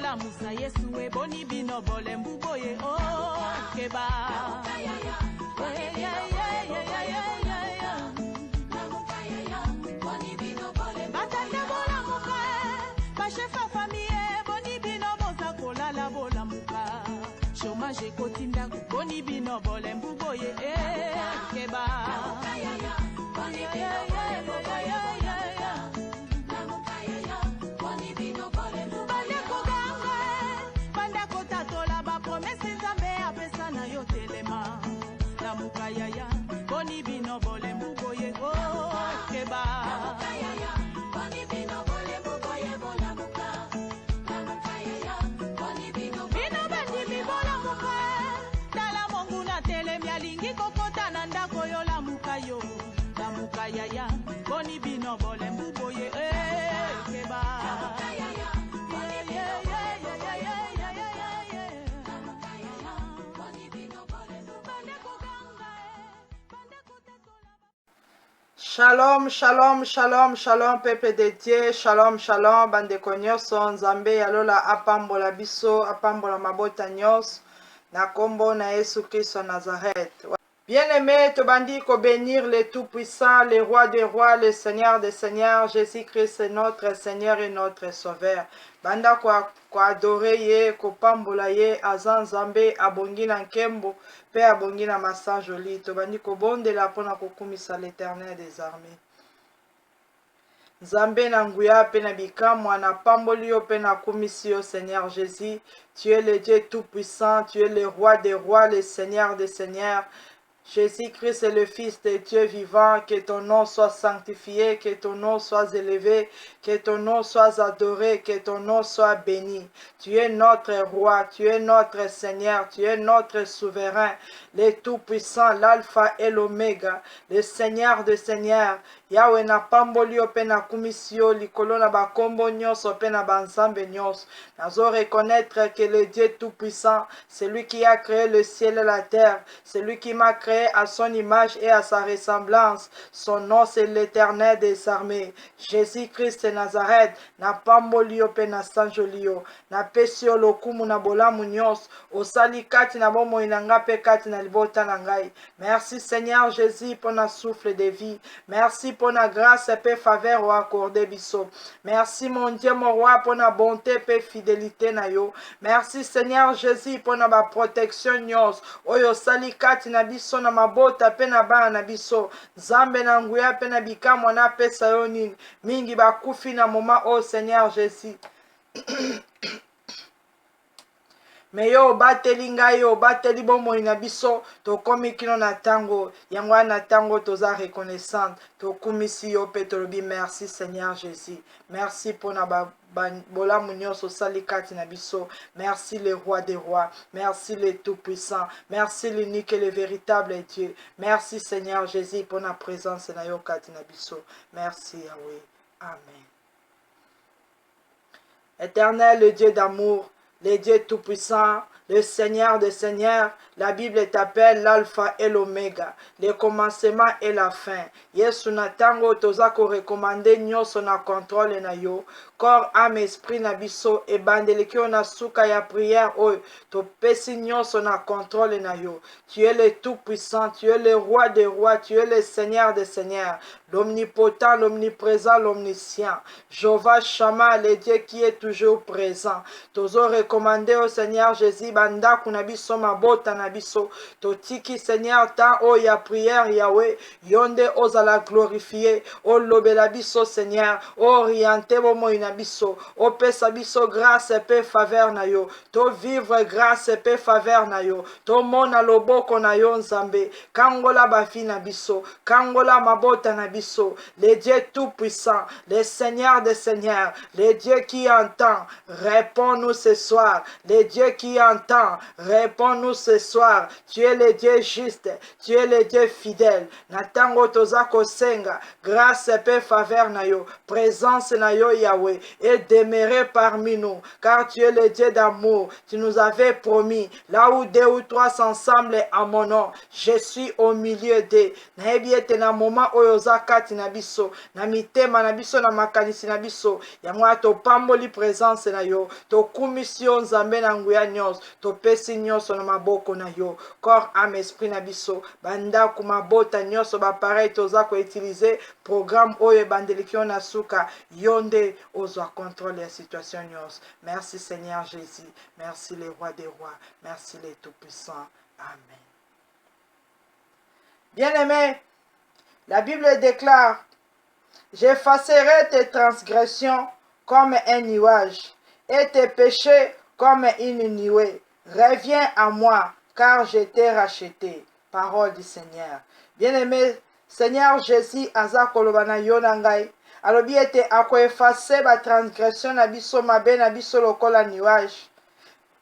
bola musa yesu e boni bino bole mbuboye oh keba batande bola muka bashefa famille boni bino boza kolala bola muka chômage kotinda boni bino bole mbuboye keba Yaya, boni bino bole mbuboye oh keba. Boni bino bole mbuboye bola muka. Bino bendi mi bola muka. Dala mongu na tele mialingi kokota na ndako yo la muka yo. La muka yaya, boni bino bole mbuboye keba. Shalom, shalom, shalom, shalom, peuple de Dieu, shalom, shalom, bandeko nyonso, nzambe yalola apambola biso, apambola mabota nyonso, na kombo na Yesu Christ Nazareth. Bien-aimé, te bandi ko bénir le Tout-Puissant, le Roi des Rois, le Seigneur des Seigneurs, Jésus-Christ est notre Seigneur et notre Sauveur. Banda ko adore ye, ko pambola ye, azan nzambe, abongi na nkembo, pe abongi na masa joli. Te bandi ko bondela pona ko kumisa l'Éternel des armées. Nzambe na nguya pe na bikamwa na pamboli yo pe na kumisi yo Seigneur Jésus. Tu es le Dieu Tout-Puissant, tu es le Roi des Rois, le Seigneur des Seigneurs. Jésus-Christ est le Fils de Dieu vivant, que ton nom soit sanctifié, que ton nom soit élevé, que ton nom soit adoré, que ton nom soit béni. Tu es notre Roi, tu es notre Seigneur, tu es notre souverain, le Tout-Puissant, l'Alpha et l'Oméga, le Seigneur de Seigneurs. Yahweh na pamboli ope na kumisio likolo na bakombo nyonso ope na banzambe nyonso. Nazo reconnaître que le Dieu Tout-Puissant, c'est lui qui a créé le ciel et la terre, c'est lui qui m'a créé à son image et à sa ressemblance. Son nom c'est l'Éternel des armées. Jésus-Christ de Nazareth, na pamboli ope na sanjolio, na pesio lokumu na bolamu nyonso, osali kati na bomoi na nga pe kati na libota na ngai. Merci Seigneur Jésus pour na souffle de vie. Merci pour la grâce et faveur au accordé biso. Merci mon Dieu mon roi pour la bonté et fidélité na yo. Merci Seigneur Jésus pour la protection nyos. Oyo sali kati na biso na mabota pe na bana na biso. Zambe na nguya pe na bikamwa na pesa yo nini. Mingi bakufi na moma oh Seigneur Jésus. Me yo bateli ngai yo bateli bomoi na biso tokomi kino na tango yango na tango toza reconnaissante tokumisi yo pe tolobi merci Seigneur Jésus. Merci pour na bolamu nyonso sali kati na biso. Merci le Roi des Rois, merci le Tout-Puissant, merci l'unique et le véritable Dieu. Merci Seigneur Jésus pour na présence na yo kati na biso. Merci Yahweh. Amen. Éternel, le Dieu d'amour, le Dieu Tout-Puissant, le Seigneur des Seigneurs, la Bible t'appelle l'Alpha et l'Oméga, le commencement et la fin. Yesu na tango toza ko recommander nyonso na contrôle na yo, corps, âme, esprit na biso, e bandeleki yo na suka ya prière oyo, to pesi nyonso na contrôle na yo. Tu es le Tout-Puissant, tu es le Roi des Rois, tu es le Seigneur des Seigneurs, l'omnipotent, l'omniprésent, l'omniscient. Jéhovah Shammah, le Dieu qui est toujours présent. Tozo recommander au Seigneur Jésus, bandaku na biso mabota na biso, totiki Seigneur ta o ya prière Yahweh, yonde ozala glorifié, o lobela biso Seigneur, orienté bomo na biso, o pesa biso grâce et paix faveur na yo, to vivre grâce et paix faveur na yo, to mona loboko na yo nzambe, kangola bafi na biso, kangola mabota na biso, le Dieu tout-puissant, le Seigneur des Seigneurs, le Dieu qui entend, réponds-nous ce soir, le Dieu qui entend, t'entends. Réponds-nous ce soir. Tu es le Dieu juste. Tu es le Dieu fidèle. Natango toza kosenga. Grâce et faveur na yo. Présence na yo Yahweh. Et demeurer parmi nous. Car tu es le Dieu d'amour. Tu nous avais promis. Là où 2 ou 3 s'ensemble en mon nom. Je suis au milieu d'eux. Nayebi ete na moment oyo oza kati na biso. Na mitema na biso na makanisi na biso. Yango topamboli présence na yo. Tokumisi yo nzambe na nguya nyonso. Topesi nyonso na maboko na yo. Corps, âme, esprit na biso. Bandako mabota nyonso bapareil toza ko utiliser. Programme oyo bandeliki yo na suka. Yonde ozwa contrôle ya situation nyonso. Merci Seigneur Jésus. Merci les rois des rois. Merci les tout-puissants. Amen. Bien-aimés, la Bible déclare: j'effacerai tes transgressions comme un nuage et tes péchés comme une nuée. Reviens à moi, car je t'ai racheté. Parole du Seigneur. Bien-aimé, Seigneur Jésus, aza kolobana yonangai. Alobi ete ako effacer ba transgression na biso mabe na biso lokola nuage.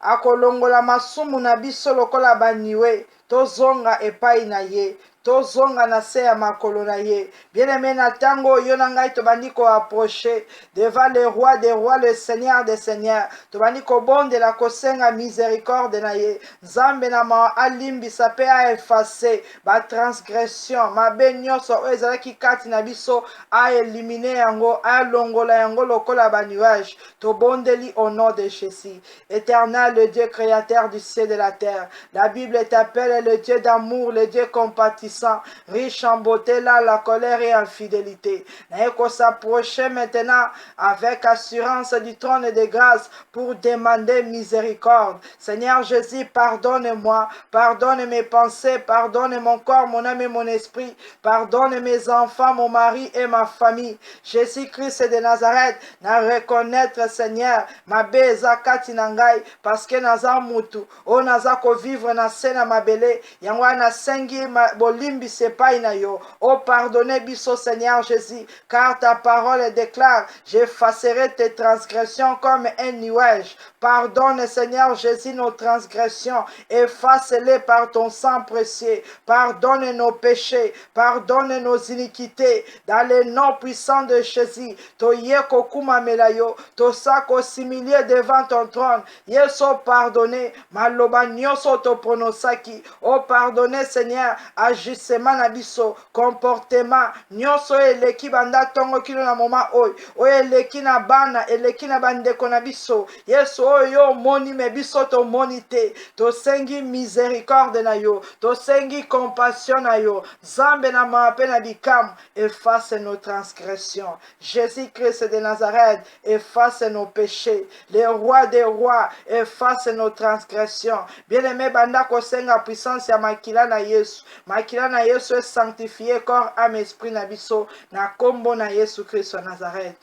Akolongola masumu na biso lokola baniwe. Tozonga epai na ye. Tozonga na se ya makolo na ye. Bien-aimé na tango yo na ngai tobandi ko approcher devant le roi des rois, le Seigneur des seigneurs. Tobandi ko bonde la kosenga miséricorde na ye. Nzambe na ma alimbisa pe a effacer ba transgression mabe nyonso oyo ezalaki kati na biso, a éliminer yango, a longola yango lokola ba nuage. Tobondeli au nom de Jésus. Éternel, le Dieu créateur du ciel et de la terre. La Bible t'appelle le Dieu d'amour, le Dieu compatissant, riche en beauté, là, la colère et en fidélité. N'ayez qu'à s'approcher maintenant avec assurance du trône de grâce pour demander miséricorde. Seigneur Jésus, pardonne-moi, pardonne mes pensées, pardonne mon corps, mon âme et mon esprit, pardonne mes enfants, mon mari et ma famille. Jésus-Christ de Nazareth, na reconnaître, Seigneur, ma beza katinangai, parce que naza mutu, o naza ko vivre na sena mabele, yangwa na sengi bolimbi sepai na yo. Oh, pardonnez biso, Seigneur Jésus, car ta parole déclare: j'effacerai tes transgressions comme un nuage. Pardonne, Seigneur Jésus, nos transgressions, efface-les par ton sang précieux. Pardonne nos péchés, pardonne nos iniquités, dans le nom puissant de Jésus. Toye kokuma melayo, tosako similier devant ton trône. Yeso pardonné, maloba nyoso to pronosaki. Oh, pardonnez, Seigneur, agissement na biso, comportement nyonso eleki banda tongo kilo na moma oy, oy eleki na bana, eleki na bandeko na biso. Yesu oyo moni me biso to monite, to sengi miséricorde na yo, to sengi compassion na yo. Zambe na mape na bikam, efface nos transgressions. Jésus-Christ de Nazareth, efface nos péchés. Le roi des rois, efface nos transgressions. Bien-aimé banda kosenga puissance ya makila na Yesu. Makila na Yesu est sanctifié, corps, âme, esprit na biso, na kombo na Yesu Christ de Nazareth.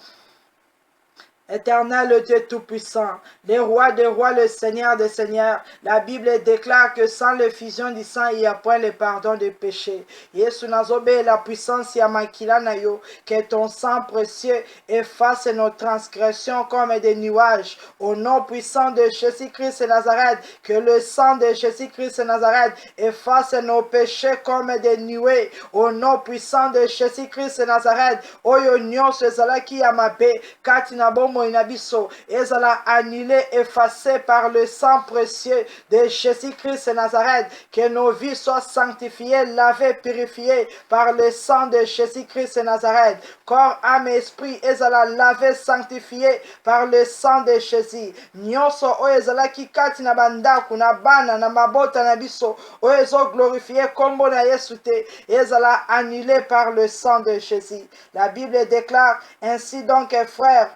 Éternel, le Dieu Tout-Puissant, le roi des rois, le Seigneur des seigneurs, la Bible déclare que sans l'effusion du sang, il n'y a point le pardon des péchés. Yesu nazobe la puissance ya makila na yo, que ton sang précieux efface nos transgressions comme des nuages. Au nom puissant de Jésus-Christ de Nazareth, que le sang de Jésus-Christ de Nazareth efface nos péchés comme des nuées. Au nom puissant de Jésus-Christ de Nazareth, oyo nyonso ezalaki ya mabe, kati na bomo inabiso, ezala annulé, effacé par le sang précieux de Jésus-Christ de Nazareth, que nos vies soient sanctifiées, lavées, purifiées par le sang de Jésus-Christ de Nazareth. Corps, âme et esprit, ezala lavé, sanctifié par le sang de Jésus. Nyonso o ezala ki kati na bandaku, na bana, na mabota na biso, o ezo glorifié kombo na Yesu te, ezala annulé par le sang de Jésus. La Bible déclare: ainsi donc, frères,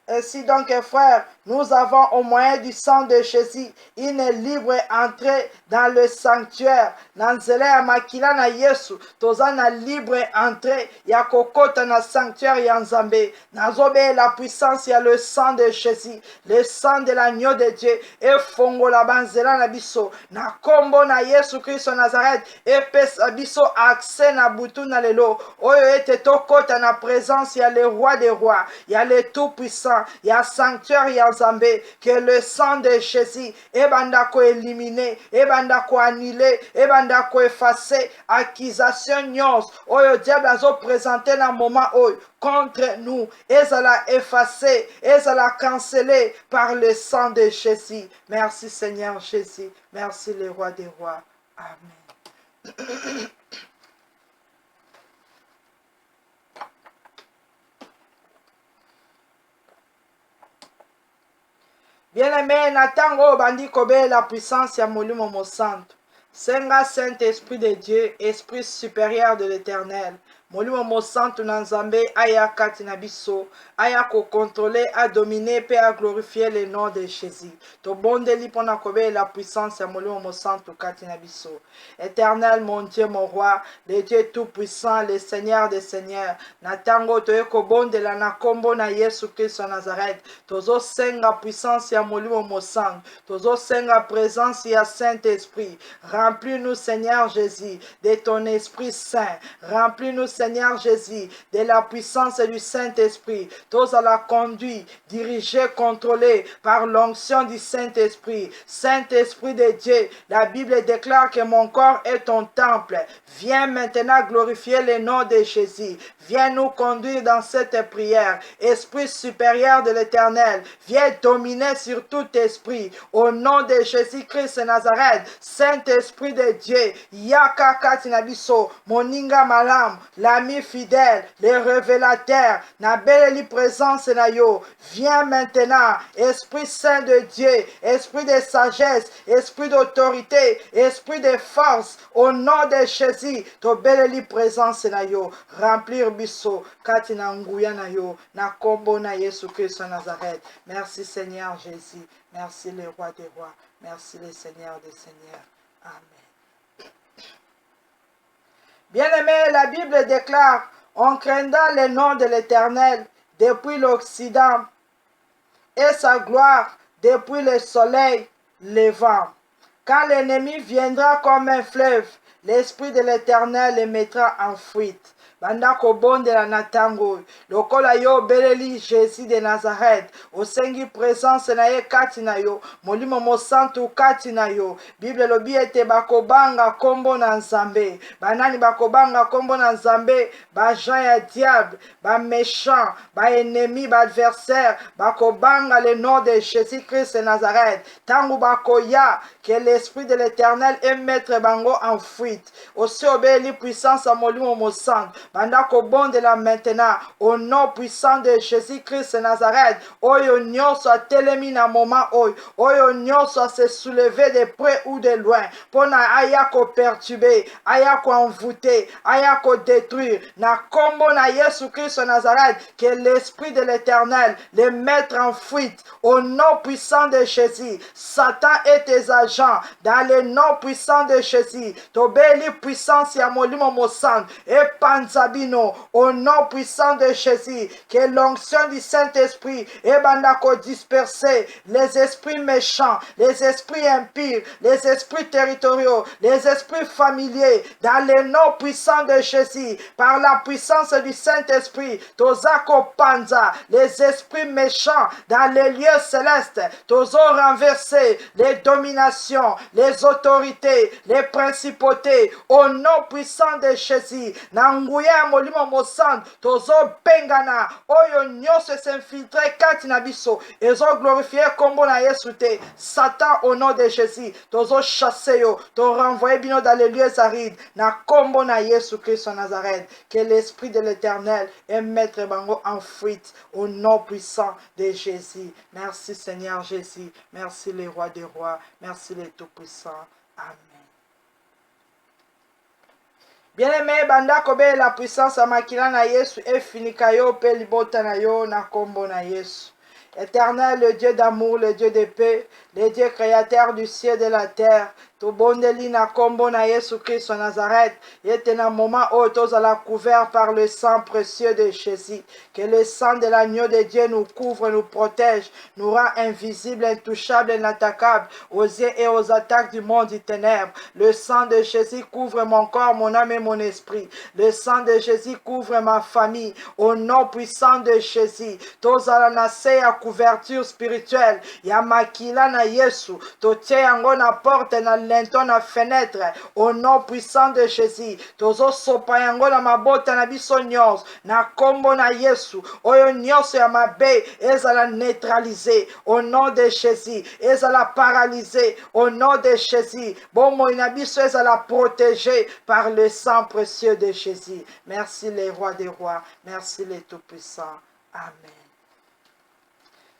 ainsi donc, frères, nous avons au moyen du sang de Jésus une libre entrée dans le sanctuaire. Nanzele ya makila na Yesu, toza na libre entrée ya kokota na sanctuaire ya Nzambe. Nazobe la puissance ya le sang de Jésus, le sang de l'agneau de Dieu, et fongo la banzela na biso, na kombo na Yesu Christ Nazareth, et pesa biso accès na butu na lelo, oyo ete tokota na présence ya le roi des rois, ya le tout puissant, puissant, ya sanctuaire ya Nzambe, que le sang de Jésus ebanda ko éliminer, ebanda ko annuler, ebanda ko effacer accusation nyonso oyo diable azo présenter na moment oyo contre nous, ezala effacé, ezala cancellé par le sang de Jésus. Merci Seigneur Jésus, merci le roi des rois. Amen. Bien-aimé, natango bandi kobe la puissance ya molimo mo santo. Senga Saint-Esprit de Dieu, Esprit supérieur de l'Éternel. Molimo mo santo na Nzambe aya kati na biso, aya ko contrôler, à dominer, pe à glorifier le nom de Jésus. To bondeli pona kobe la puissance ya molimo mo santo kati na biso. Éternel, mon Dieu, mon roi, le Dieu tout-puissant, le Seigneur des Seigneurs. Natango to eko bondela na kombo na Yesu Christ wa Nazareth. Tozo senga puissance ya molimo mo santo. Tozo senga présence ya Saint-Esprit. Remplis-nous, Seigneur Jésus, de ton Esprit Saint. Remplis-nous, Seigneur Jésus, de la puissance du Saint-Esprit. Tous à la conduite, dirigée, contrôlée par l'onction du Saint-Esprit. Saint-Esprit de Dieu, la Bible déclare que mon corps est ton temple. Viens maintenant glorifier le nom de Jésus. Viens nous conduire dans cette prière. Esprit supérieur de l'Éternel, viens dominer sur tout esprit. Au nom de Jésus-Christ de Nazareth, Saint-Esprit de Dieu, Yaka Katinabiso, Moninga Malam, l'ami fidèle, le révélateur, na belle présence na yo. Viens maintenant, Esprit Saint de Dieu, Esprit de sagesse, Esprit d'autorité, Esprit de force, au nom de Jésus, to belle présence na yo. Remplir biso, katina nguya na yo, na kombo na Yesu Christ de Nazareth. Merci Seigneur Jésus, merci le roi des rois, merci le Seigneur des seigneurs. Amen. Bien-aimé, la Bible déclare, on craindra le nom de l'Éternel depuis l'Occident et sa gloire depuis le soleil levant. Quand l'ennemi viendra comme un fleuve, l'Esprit de l'Éternel le mettra en fuite. Bandako bonde la natango, lokola yo beleli Jésus de Nazareth, osengi présence na ye kati na yo, molimo mo santu kati na yo. Bible lobi ete bakobanga kombo na Nzambe. Banani bakobanga kombo na Nzambe, ba gens ya diable, ba méchant, ba ennemi, ba adversaire, bakobanga le nom de Jésus-Christ de Nazareth. Tangu bakoya, que l'Esprit de l'Éternel est mettre bango en fuite. Aussi obéli puissance à molimo mo santu. Bandako bonde la maintenant, au nom puissant de Jésus-Christ de Nazareth, oyo nyonso a telemi na moment oyo nyonso a se soulever de près ou de loin, pona aya ko perturber, aya ko envoûter, aya ko détruire, na kombo na Yesu Christ de Nazareth, que l'Esprit de l'Éternel les mette en fuite, au nom puissant de Jésus. Satan et tes agents, dans le nom puissant de Jésus, tobeli puissance ya molimo mo santu, et panzabino, au nom puissant de Jésus, que l'onction du Saint-Esprit et bandako disperser les esprits méchants, les esprits impurs, les esprits territoriaux, les esprits familiers, dans le nom puissant de Jésus, par la puissance du Saint-Esprit, tozako panza, les esprits méchants dans les lieux célestes, tozo renverser les dominations, les autorités, les principautés, au nom puissant de Jésus, nanguya molimo mosan, tozo pengana, oyo nyonso s'infiltrer kati na biso, ezo glorifier kombo na Yesu te. Satan au nom de Jésus, tozo chasser yo, to renvoyer bino dans les lieux arides, na kombo na Yesu Christ de Nazareth, que l'Esprit de l'Éternel est mettre bango en fuite, au nom puissant de Jésus. Merci Seigneur Jésus, merci le roi des rois, merci le tout-puissant. Amen. Bien-aimé, banda kobe la puissance à makila na Yesu et finika yo pe libota na yo na kombo na Yesu. Éternel, le Dieu d'amour, le Dieu de paix, le Dieu créateur du ciel et de la terre, tobondeli na kombo na Yesu Christ wa Nazareth. Ete na moment où tozala couvert par le sang précieux de Jésus. Que le sang de l'agneau de Dieu nous couvre, nous protège, nous rend invisibles, intouchables, inattaquables aux yeux et aux attaques du monde du ténèbre. Le sang de Jésus couvre mon corps, mon âme et mon esprit. Le sang de Jésus couvre ma famille. Au nom puissant de Jésus, tozala na se ya couverture spirituelle. Ya makila na Yesu, totie yango na porte, na linteau, na fenêtre. Au nom puissant de Jésus, tozo sopa yango na mabota na biso nyonso. Na kombo na Yesu, oyo nyonso ya mabe ezala neutralisé. Au nom de Jésus, ezala paralysé. Au nom de Jésus, bomoi na biso ezala protégé par le sang précieux de Jésus. Merci les rois des rois. Merci les tout-puissants. Amen.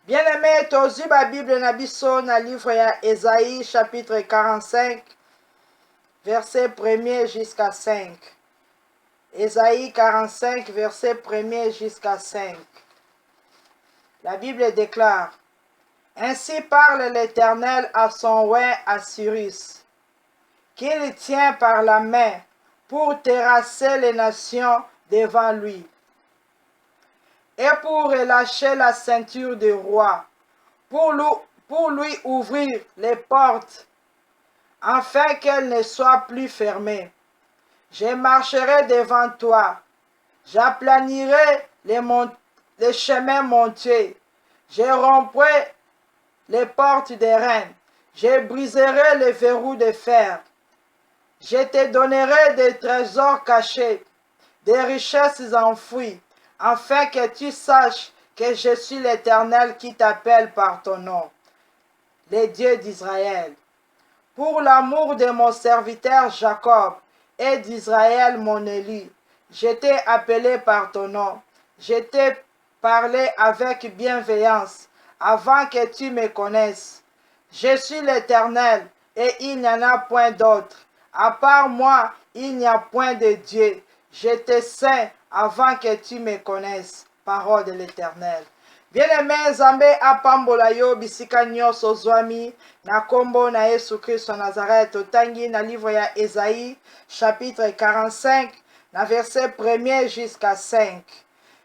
Bien-aimé, tozu ba Bible na biso na livre ya Esaïe chapitre 45, verset 1er jusqu'à 5. Esaïe 45, verset 1er jusqu'à 5. La Bible déclare: Ainsi parle l'Éternel à son roi Assyrus, qu'il tient par la main pour terrasser les nations devant lui, et pour relâcher la ceinture du roi, pour lui ouvrir les portes, afin qu'elles ne soient plus fermées. Je marcherai devant toi, j'aplanirai les chemins montueux, je romprai les portes des reins, je briserai les verrous de fer. Je te donnerai des trésors cachés, des richesses enfouies, afin que tu saches que je suis l'Éternel qui t'appelle par ton nom, le Dieu d'Israël. Pour l'amour de mon serviteur Jacob et d'Israël mon élu, je t'ai appelé par ton nom, je t'ai parlé avec bienveillance, avant que tu me connaisses. Je suis l'Éternel, et il n'y en a point d'autre. À part moi, il n'y a point de Dieu. Je te sais avant que tu me connaisses. Parole de l'Éternel. Bien-aimé, Nzambe apambola yo bisika nyonso ozwami na kombo na Yesu Christ wa Nazareth. Otangi na livre ya Esaïe, chapitre 45, na verset 1er jusqu'à 5.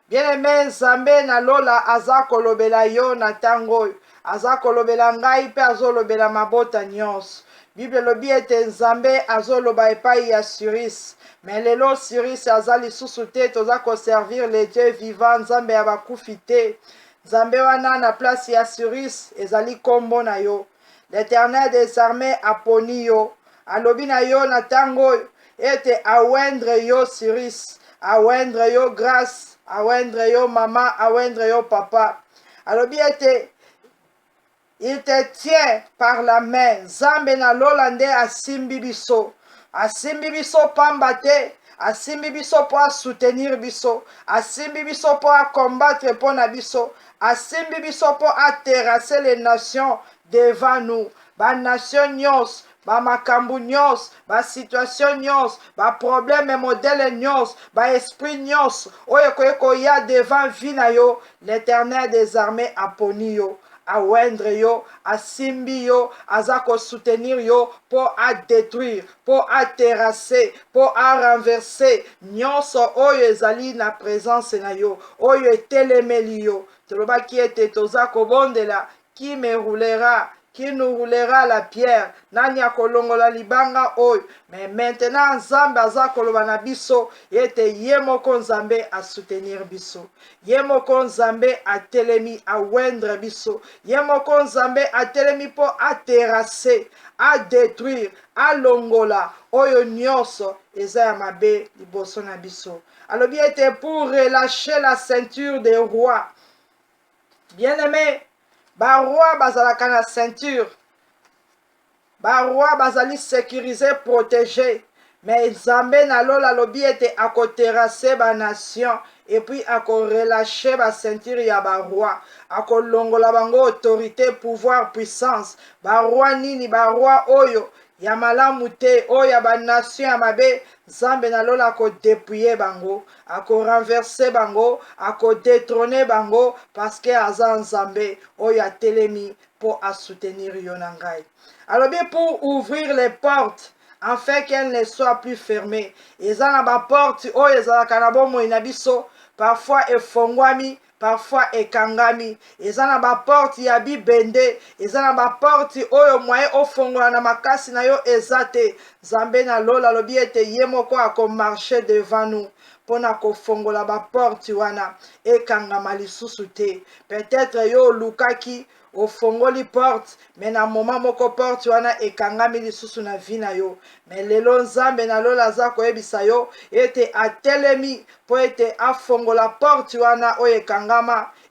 Bien-aimé, Nzambe na lola aza kolobela yo na tango, aza kolobela ngai pe azolobela mabota nyonso. Bible lobi ete Nzambe azoloba epai ya Cyrus. Mais lelo Cyrus aza lisusu te, toza koservir le Dieu vivant, Nzambe ya bakufi te. Nzambe wana na place ya Cyrus ezali kombo na yo. L'Éternel des armées aponi yo. Alobi na yo na tango ete awendre yo Cyrus, awendre yo grâce, awendre yo mama, awendre yo papa. Alobi ete il te tient par la main. Nzambe na lolande asimbi biso. Asimbi biso pamba te. Asimbi biso po soutenir biso. Asimbi biso po combattre po na biso. Asimbi biso po terrasser les nations devant nous. Ba nation nyos, ba makambu nyos, ba situation nyos, ba problème modèle nyos, ba esprit nyos. Oyo koyeko ya devant vina yo. L'Éternel des armées aponi yo. Awendre yo, asimbi yo, azako soutenir yo, pour détruire, pour terrasser, pour renverser. Nyonso oyo ezali na présence na yo, oyo etelemeli yo. Toloba ki ete tozako bondela, qui me roulera, qui nous roulera la pierre. Nani akolongola libanga oyo. Mais maintenant Nzambe azakoloba na biso ete yemoko Nzambe a soutenir biso. Yemoko Nzambe a telemi a wendre biso. Yemoko Nzambe a telemi po a terrasser, a détruire, a longola oyo nyonso eza ya mabe liboso na biso. Alobi ete pour relâcher la ceinture des rois. Bien-aimé, ba roi bazalaka na ceinture. Ba roi bazali sécurisé, protégé. Mais Nzambe na lola lobi ete ako terrasser ba nation et puis ako relâcher ba ceinture ya ba roi. Ako longola bango autorité, pouvoir, puissance. Ba roi nini, ba roi oyo ya malamu te oyo ya banation ya mabe nzambe nalola akodepouye bango akorenverse bango akodétrone bango parceke aza nzambe oyo atelemi mpo asoutenir yo na ngai alobi pour ouvrir les portes afin qu'elles ne soient plus fermées eza na baporte oyo ezalaka na bomoi na biso parfois efongwami parfois ekangami eza na baporte ya bibende eza na baporte oyo mwaye ofongola na makasi na yo eza te nzambe na lola alobi ete ye moko akomarche devant nous mpona kofongola baporte wana ekangama lisusu te peut-être yo olukaki ofongoli porte me na moma moko porte wana ekangami lisusu na vi na yo me lelo nzambe na lola aza koyebisa yo ete atelemi mpo ete afongola porte wana oyo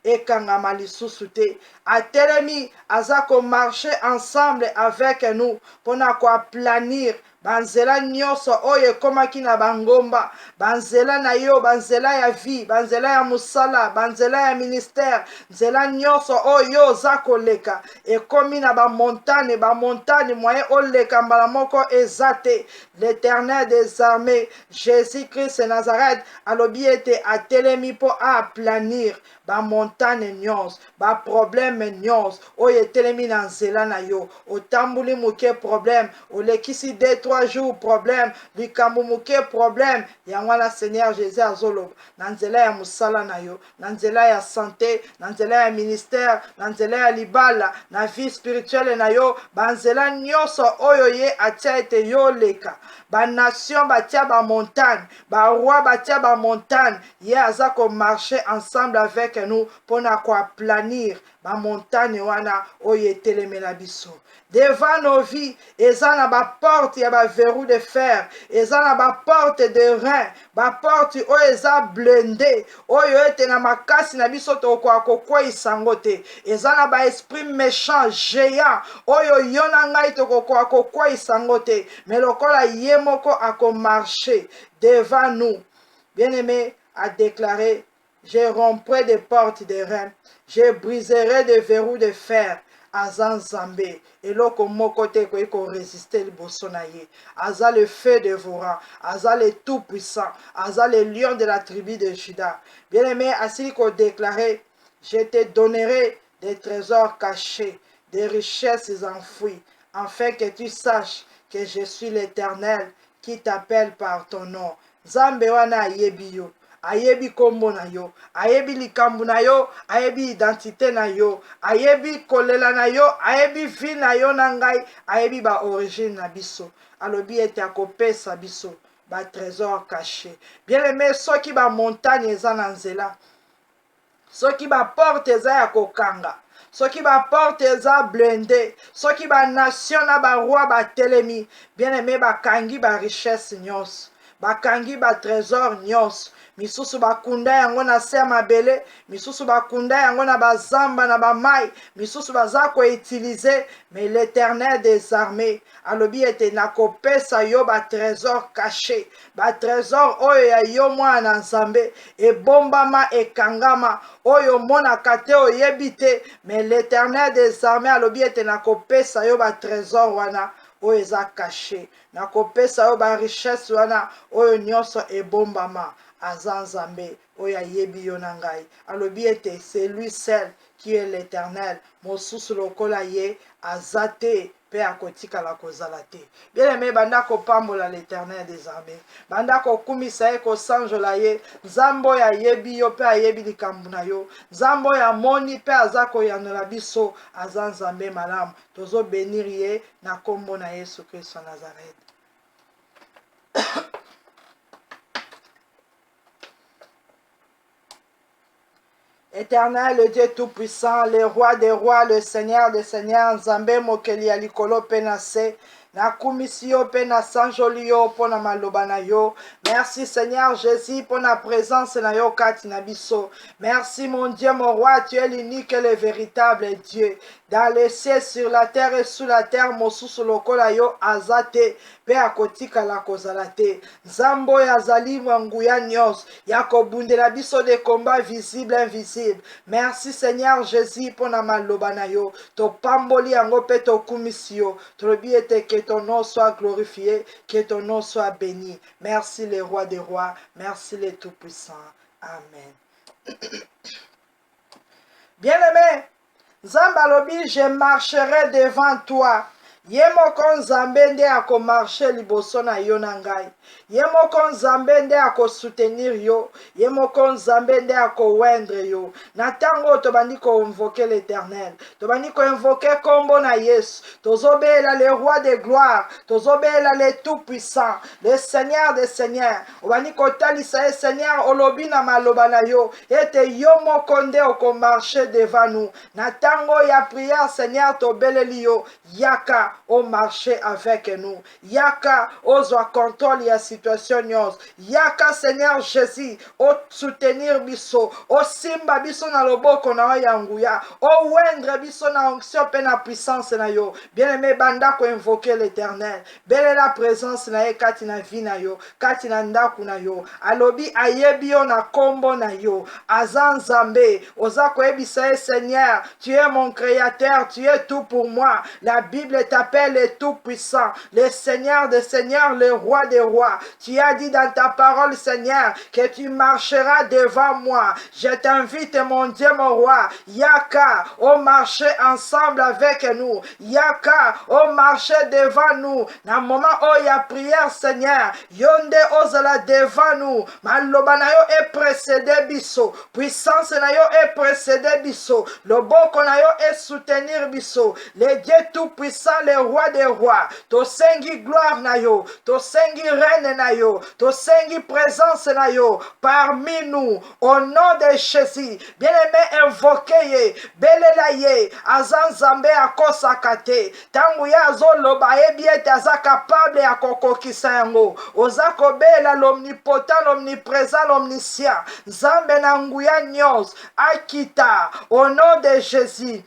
ekangama lisusu te atelemi aza komarche ensemble avec nous mpona koaplanir banzela nyonso oyo ekomaki na bangomba banzela na yo banzela ya vie banzela ya mosala banzela ya ministère nzela nyonso oyo oza koleka ekomi na bamontane mwaye oleka mbala moko eza te l'éternel des armées jésus-christ nazareth alobi ete atelemi mpo aaplanir bamontane nyonso baproblème nyonso oyo etelemi na nzela na yo otambuli moke problème olekisi 2-3 jours problème likambo moke problème yango wana seigneur jésus azoloba na nzela ya mosala na yo na nzela ya santé na nzela ya ministère na nzela ya libala na vie spirituelle na yo banzela nyonso oyo ye atia ete yo oleka banation batia bamontagne baroi batia bamontagne ye aza komarche ensemble avec nous mpona koaplanir bamontagne wana oyo etelemela biso devant nos vies eza na baporte ya baverrou de fer eza na baporte de rein baporte oyo eza blende oyo ete na makasi na biso tokoka kokweyisa yango te eza na baesprit méchant géant oyo yo na ngai tokoka kokweyisa yango te me lokola ye moko akomarche devant nous bien-aimé a déclaré je romprai des portes de rein je briserai des verrous de fer aza nzambe eloko moko te ekoki koresiste liboso na ye aza le feu dévorant aza le tout puissant aza le lion de la tribu de Juda bien-aimé asili kodéclare je te donnerai des trésors cachés des richesses enfouies afin que tu saches que je suis l'Éternel qui t'appelle par ton nom nzambe wana ayebi yo ayebi kombo na yo ayebi likambo na yo ayebi identité na yo ayebi kolela na yo ayebi vie na yo na ngai ayebi ba origine na biso alobi ete akopesa biso ba trésor caché bien aimé soki ba montagne eza na nzela soki ba porte eza ya kokanga soki ba porte eza blindé soki ba nation na ba roi batelemi bien aimé bakangi ba richesse nyonso bakangi ba trésor nyonso misusu bakunda yango na se ya mabele misusu bakunda yango na bazamba na bamai misusu baza koutilize mais l'éternel des armées alobi ete nakopesa yo batrésor caché batrésor oyo ya yo mwana na nzambe ebombama ekangama oyo monaka te oyebi te mais l'éternel des armées alobi ete nakopesa yo batrésor wana oyo eza caché nakopesa yo barichesse wana oyo nyonso ebombama aza nzambe oyo ayebi yo na ngai alobi ete c'est lui seul qui est l'éternel mosusu lokola ye aza te mpe akotikala kozala te bien-aimé banda kopambola l'éternel des armées banda kokumisa ye kosanjola ye nzambe oyo ayebi yo mpe ayebi likambo na yo nzambe oyo amoni mpe aza koyanola biso aza nzambe malamu tozobenir ye na kombo na yesu kristo ya nazareth Éternel, le Dieu tout-puissant, le roi des rois, le Seigneur des seigneurs, Nzambe mokeli ya likolo pe na se, nakumisi yo pe na sanjoli yo po na maloba na yo. Merci Seigneur Jésus pour la présence na yo kati na biso. Merci mon Dieu, mon roi, tu es l'unique et le véritable Dieu. Dans les cieux, sur la terre et sous la terre, mosusu lokola yo azate pe akotika la kozala te. Nzambo ya zali nguya nyos ya kobundela biso de combat visible invisible. Merci Seigneur Jésus pour na maloba na yo. To pamboli yango pe to kumisi yo. Tolobi ete ke ton nom soit glorifié, que ton nom soit béni. Merci les rois des rois, merci les tout-puissants. Amen. Bien-aimé, Zambalobi, je marcherai devant toi. Ye moko nzambe nde akomarche liboso na yo na ngai. Ye moko nzambe nde akosoutenir yo. Ye moko nzambe nde akowendre yo. Na tango tobandi ko-invoke l'Éternel. Tobandi ko-invoke kombo na Yesu. Tozobela le roi de gloire. Tozobela le tout-puissant. Le Seigneur des seigneurs. Obandi kotalisa ye Seigneur olobi na maloba na yo. Ete yo moko nde okomarche devant nous. Na tango ya prière Seigneur tobeleli yo. Yaka au marché avec nous. Yaka ozwa contrôle ya situation nyos. Yaka Seigneur Jésus au soutenir biso. Au simba biso na loboko na ya nguya. Au wendre biso na onction pe na puissance na yo. Bien-aimé banda ko invoquer l'Éternel. Belle la présence na ye kati na vi na yo. Kati na ndaku na yo. Alobi ayebi yo na kombo na yo. Azan Zambé. Oza ko ebisa Seigneur. Tu es mon créateur. Tu es tout pour moi. La Bible t'appelle le tout-puissant, le Seigneur des seigneurs, le roi des rois. Tu as dit dans ta parole, Seigneur, que tu marcheras devant moi. Je t'invite, mon Dieu, mon roi. Yaka, au marché ensemble avec nous. Yaka, au marché devant nous. Dans le moment où il y a prière, Seigneur, Yonde ozala devant nous. Maloba na yo est précédé biso. Puissance na yo est précédé biso. Le boko na yo est soutenir biso. Le Dieu tout-puissant, le roi des rois, to sengi gloire na yo, to sengi reine na yo, to sengi présence na yo, parmi nous, au nom de Jésus, bien-aimé invoqué, belelaye, azan zambe akosakate, tangu ya azoloba ebiete aza capable ya kokokisa yango, ozako bela l'omnipotent, l'omniprésent, l'omniscient, zambe na nguya nyos, akita, au nom de Jésus.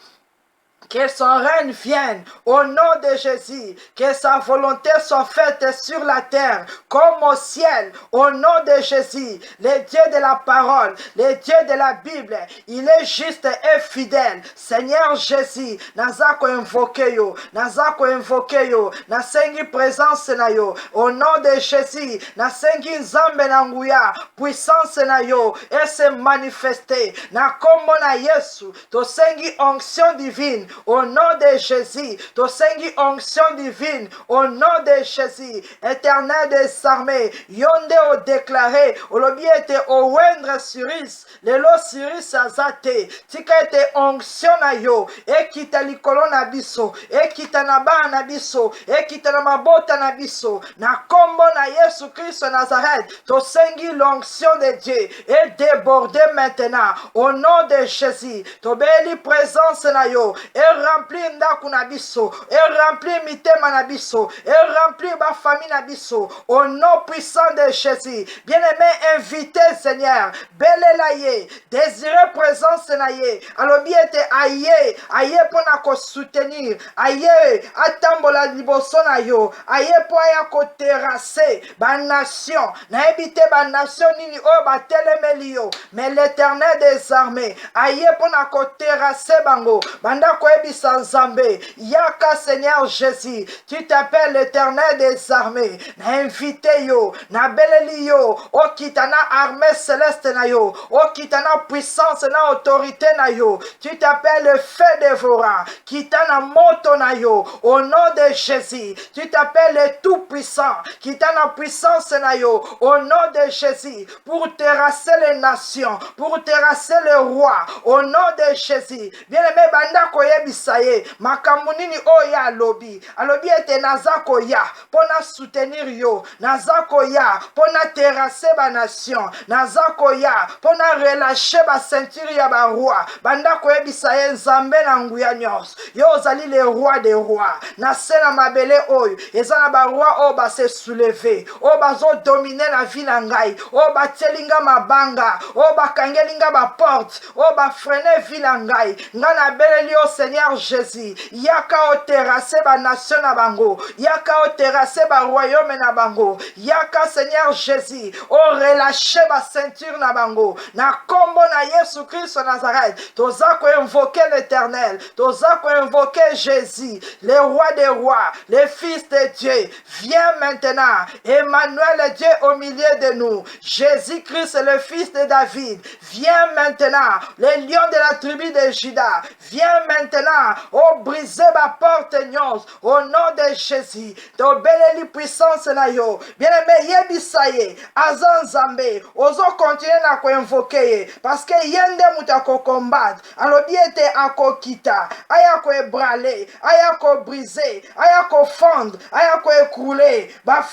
Que son règne vienne au nom de Jésus. Que sa volonté soit faite sur la terre comme au ciel. Au nom de Jésus. Le Dieu de la parole. Le Dieu de la Bible. Il est juste et fidèle. Seigneur Jésus. Nazako invoqué yo. Nazako invoqué yo. Nasengi présence na yo. Au nom de Jésus. Nasengi nzambe na nguya. Puissance na yo. Et se manifester. Na kombo na Yesu. Tosengi onction divine. Au nom de Jésus, to sengi onction divine, au nom de Jésus, éternel des armées, yonde o déclaré, au lobby était au wendre suris, le lo suris azate, tika ete onction na yo, e kita likolo na biso, e kita na ba na biso, e kita na mabota na biso, na kombo na Yesu Christ Nazareth, to sengi l'onction de Dieu, et débordé maintenant, au nom de Jésus, to beli présence na yo, remplir ndaku na biso, et remplir mitema na biso, et remplir ba famille na biso, au nom puissant de Jésus. Bien-aimé, invité Seigneur, belelaye, désiré présence na ye, alobi ete aye, aye pona ko soutenir, aye atambola liboso na yo, aye po ya ko terrasser ba nation, na ebite ba nation nini o ba telemeli yo, mais l'Éternel des armées, aye pona ko terrasser bango, banda ko ebisa nzambe, yaka Seigneur Jésus, tu t'appelles l'Éternel des armées, na invité yo, na beleli yo, o kitana armée céleste na yo, o kitana puissance na autorité na yo, tu t'appelles le feu dévorant, kitana moto na yo, au nom de Jésus, tu t'appelles le tout-puissant, kitana puissance na yo, au nom de Jésus, pour terrasser les nations, pour terrasser le roi, au nom de Jésus, bien-aimé banda koyebisa ye, makamunini oya alobi, alobi ete nazako ya, pona soutenir yo, nazako ya, pona terrasser ba nation, nazako ya, pona relâcher ba ceinture ya ba roi, banda koyebisa ye nzambe na nguya nyos, yo ozali le roi des rois, na se na mabele oyo, eza na ba roi o ba se soulever, o bazo dominer la vie na ngai, o ba telinga mabanga, o ba kangelinga ba porte, o ba freiner vie na ngai, nga na beleli o Seigneur Jésus, yaka o terrasser ba nation na bango, yaka o terrasser ba royaume na bango, yaka Seigneur Jésus, o relâcher ba ceinture na bango, na kombo na Yesu Christ Nazareth, toza ko invoquer l'Éternel, toza ko invoquer Jésus, le roi des rois, le fils de Dieu, viens maintenant, Emmanuel est Dieu au milieu de nous, Jésus-Christ est le fils de David, viens maintenant, le lion de la tribu de Juda, viens maintenant, oh briser ma porte nyons, au nom de Jésus, to beleli puissance na yo, bien-aimé yebisaye, azan zambe, ozo continuer na ko invoquer, parce que yende muta ko combattre, alobi ete ako kita, aya ko ebrale, aya ko briser, aya ko fondre, aya ko écrouler, ba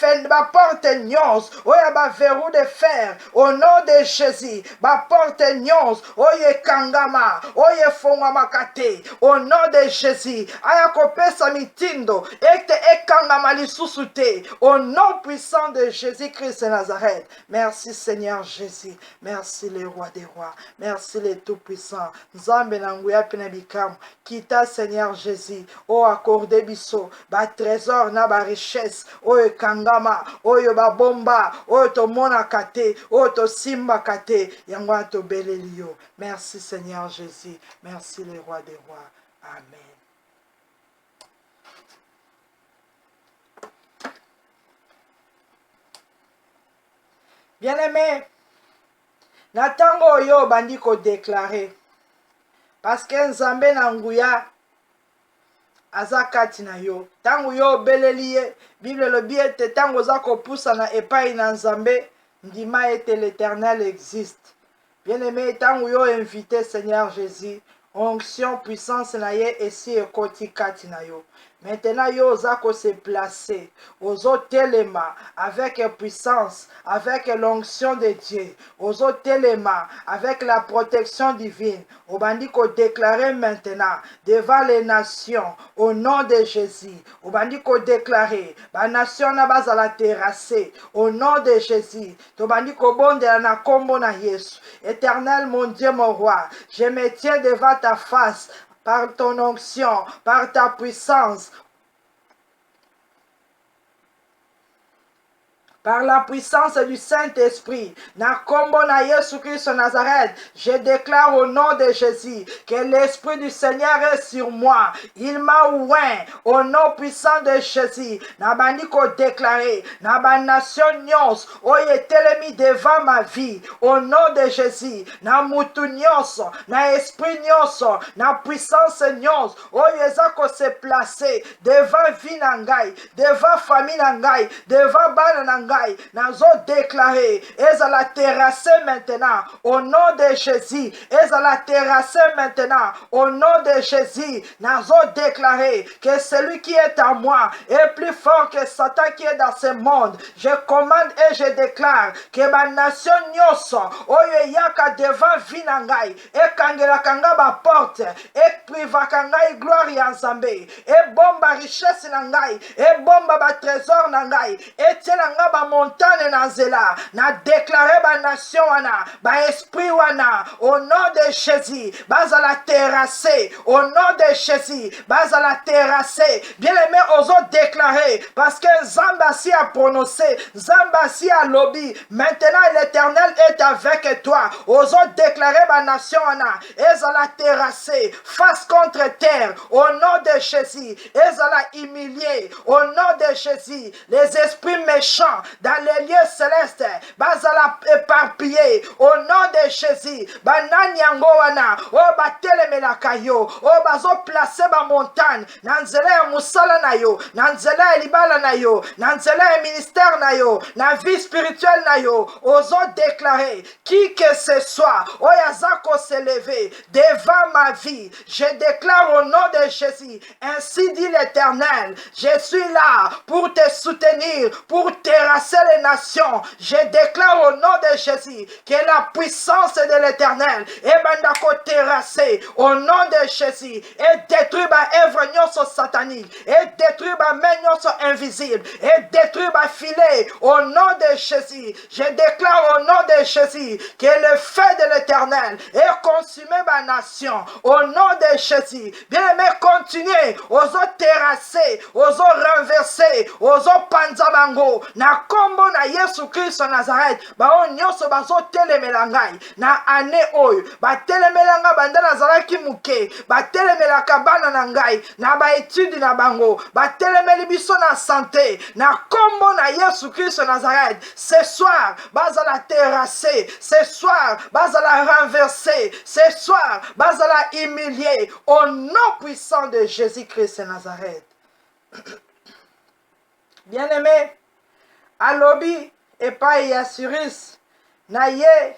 porte nyons, oya ba verrou de fer, au nom de Jésus, ba porte nyons, oye kangama, oye fongama kate, au nom de Jésus, aya ko pesa mitindo, ete ekangama lisusu te, au nom puissant de Jésus-Christ de Nazareth. Merci Seigneur Jésus, merci le roi des rois, merci le tout-puissant, Nzambe na nguya pena bikamu, kita Seigneur Jésus, o accorde biso, ba trésor na ba richesse, oyo kangama, oyo ba bomba, oyo to mona kate, oyo to simba kate, yango to belelio. Merci Seigneur Jésus, merci le roi des rois. Amen. Bien-aimé, na tango oyo bandi ko déclarer, parce que Nzambe na nguya aza kati na yo, tango yo beleli ye, Bible lobi ete tango za ko pusa na epai na Nzambe, ndima ete l'Éternel existe. Bien-aimé, tango yo invité Seigneur Jésus, onction, puissance na ye esi ekoti kati na yo. Maintenant, yo zako se placer, ozo telema avec puissance, avec l'onction de Dieu, ozo telema avec la protection divine. Obandi ko déclarer maintenant devant les nations au nom de Jésus. Obandi ko déclarer ba nation na bazala terrassé au nom de Jésus. Tobandi ko bonde na kombo na Yesu. Éternel mon Dieu mon roi, je me tiens devant ta face. Par ton onction, par ta puissance, par la puissance du Saint-Esprit, na kombo na Yesu Christ Nazareth, je déclare au nom de Jésus que l'Esprit du Seigneur est sur moi. Il m'a oint au nom puissant de Jésus. Na bandi ko déclarer, na ba nation nyos, oye telemi devant ma vie, au nom de Jésus. Na mutu nyos, na esprit nyos, na puissance nyos, oye zako se placer devant vie nangai, devant famille nangai, devant bana nangai. Nazo déclaré, ezala terrassé maintenant au nom de Jésus, ezala terrassé maintenant au nom de Jésus. Nazo déclaré que celui qui est en moi est plus fort que Satan qui est dans ce monde. Je commande et je déclare que ma nation nyoso oyo yaka devant vinangai et kangela kanga ba porte et priva kangai gloire ya Nzambe et bomba richesse nangai et bomba ba trésor nangai et tielanga ba montagne na nzela na déclarer ba nation wana ba esprit wana au nom de Jésus bazala terrassé au nom de Jésus bazala terrassé. Bien aimé ozo déclarer parce que Zambasi a prononcé, Zambasi a lobby. Maintenant l'Éternel est avec toi. Ozo déclarer ba nation wana ezala terrassé face contre terre au nom de Jésus. Ezala humilié au nom de Jésus. Les esprits méchants dans les lieux célestes bazala éparpillé au nom de Jésus. Banani wana o batelemela kayo o bazo placer ba montagne na nzela ya musala na yo, na nzela ya libala na yo, na nzela ya ministère na yo, na vie spirituelle na yo. Ozo déclarer qui que ce soit oyazako s'élever devant ma vie. Je déclare au nom de Jésus, ainsi dit l'Éternel, je suis là pour te soutenir, pour terrasser terrasser les nations. Je déclare au nom de Jésus que la puissance de l'Éternel est bandako terrassée au nom de Jésus et détruit ma œuvre nyonso satanique et détruit ma main nyonso invisible et détruit ma filet au nom de Jésus. Je déclare au nom de Jésus que le feu de l'Éternel est consumé ma nation au nom de Jésus. Bien-aimé, continuez aux autres terrasser, aux autres renverser, aux autres panzabango na kombo na Yesu Christ Nazareth. Bao nyonso bazo telemela ngai na ane oyo ba telemela nga banda nazalaki muke ba telemelaka bana na ngai na ba étude na bango ba telemeli biso na santé na kombo na Yesu Christ Nazareth. Ce soir bazala terrasser, ce soir bazala renverser, ce soir bazala humilier au nom puissant de Jésus-Christ Nazareth. Bien-aimé, alobi epai ya Cyrus na ye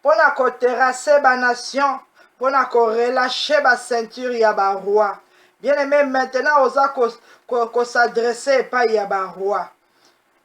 pona ko terrasser ba nation, pona ko relâcher ba ceinture ya ba roi. Bien-aimé, maintenant oza ko s'adresser epai ya ba roi.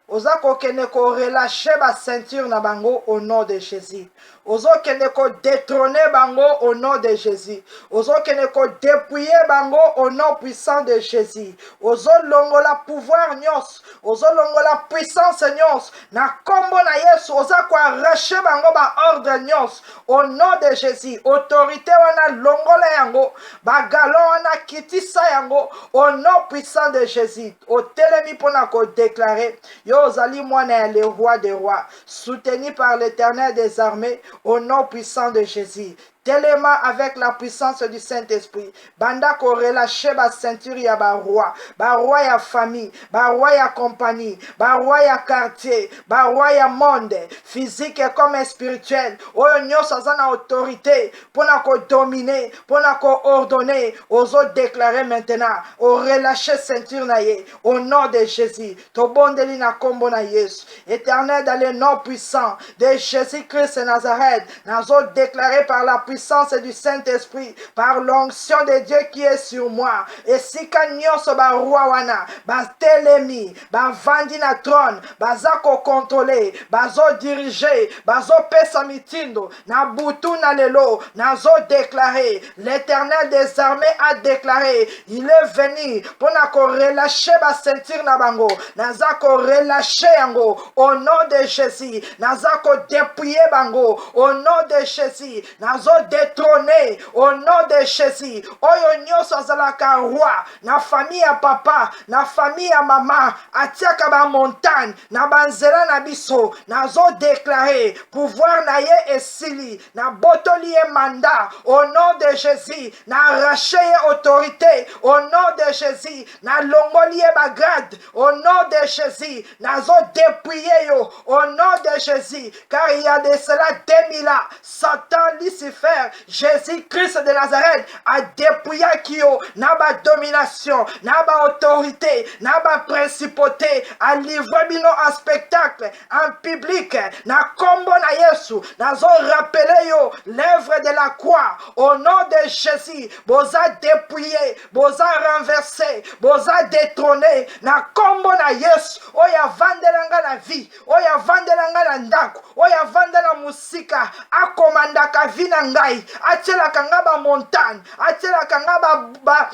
Oza ko kene ko relâcher ba ceinture na bango au nom de Jésus. Ozo kene ko détrôner bango au nom de Jésus. Ozo kene ko dépouiller bango au nom puissant de Jésus. Ozo longola pouvoir nyos, ozo longola puissance nyos. Na kombo na Yesu oza ko arracher bango ba ordre nyos au nom de Jésus. Autorité wana longola yango, ba galon wana kitisa yango au nom puissant de Jésus. O telemi pona ko déclarer yo ozali mwana le roi des rois, soutenu par l'Éternel des armées au nom puissant de Jésus. Tellement avec la puissance du Saint-Esprit. Banda ko relâcher ba ceinture ya ba roi ya famille, ba roi ya compagnie, ba roi ya quartier, ba roi ya monde, physique comme spirituel. Oyo nyonso aza na autorité pona ko dominer, pona ko ordonner, ozo déclarer maintenant, o relâcher ceinture na ye au nom de Jésus. To bondeli na kombo na Yesu. Éternel, dans le nom puissant de Jésus-Christ Nazareth, nazo déclarer par la puissance du Saint-Esprit, par l'onction de Dieu qui est sur moi. Et si nyonso ba roi wana, ba telemi, ba vandi na trône, bazako contrôler, bazo diriger, bazo pesa mitindo, na butu na lelo, nazo déclarer, l'Éternel des armées a déclaré, il est venu pour na ko relâcher ba ceinture na bango, nazako relâcher yango au nom de Jésus, nazako dépouiller bango au nom de Jésus, nazo détrôné au nom de Jésus. Oyo nyonso azalaka roi na famille ya papa, na famille ya mama, atiaka ba montagne na banzela na biso, nazo déclarer pouvoir na ye esili, na botoli ye mandat au nom de Jésus, na arracher ye autorité au nom de Jésus, na longoli ye bagrade au nom de Jésus, nazo dépouiller yo au nom de Jésus, car il y a de cela 2000 ans, Satan, Lucifer, Jésus-Christ de Nazareth a dépouillé Kyo, n'a pas domination, n'a pas autorité, n'a pas principauté, a livré bino en spectacle, en public, n'a combo na Yesu, n'a rappelé yo l'œuvre de la croix, au nom de Jésus, boza dépouillé, boza renversé, boza détrôné, n'a combo na Yesu, oya vandelanga la vie, oya vandelanga la ndako, oya vandela musika, akomandaka vina ngai, atielaka nga ba montagne, atielaka nga ba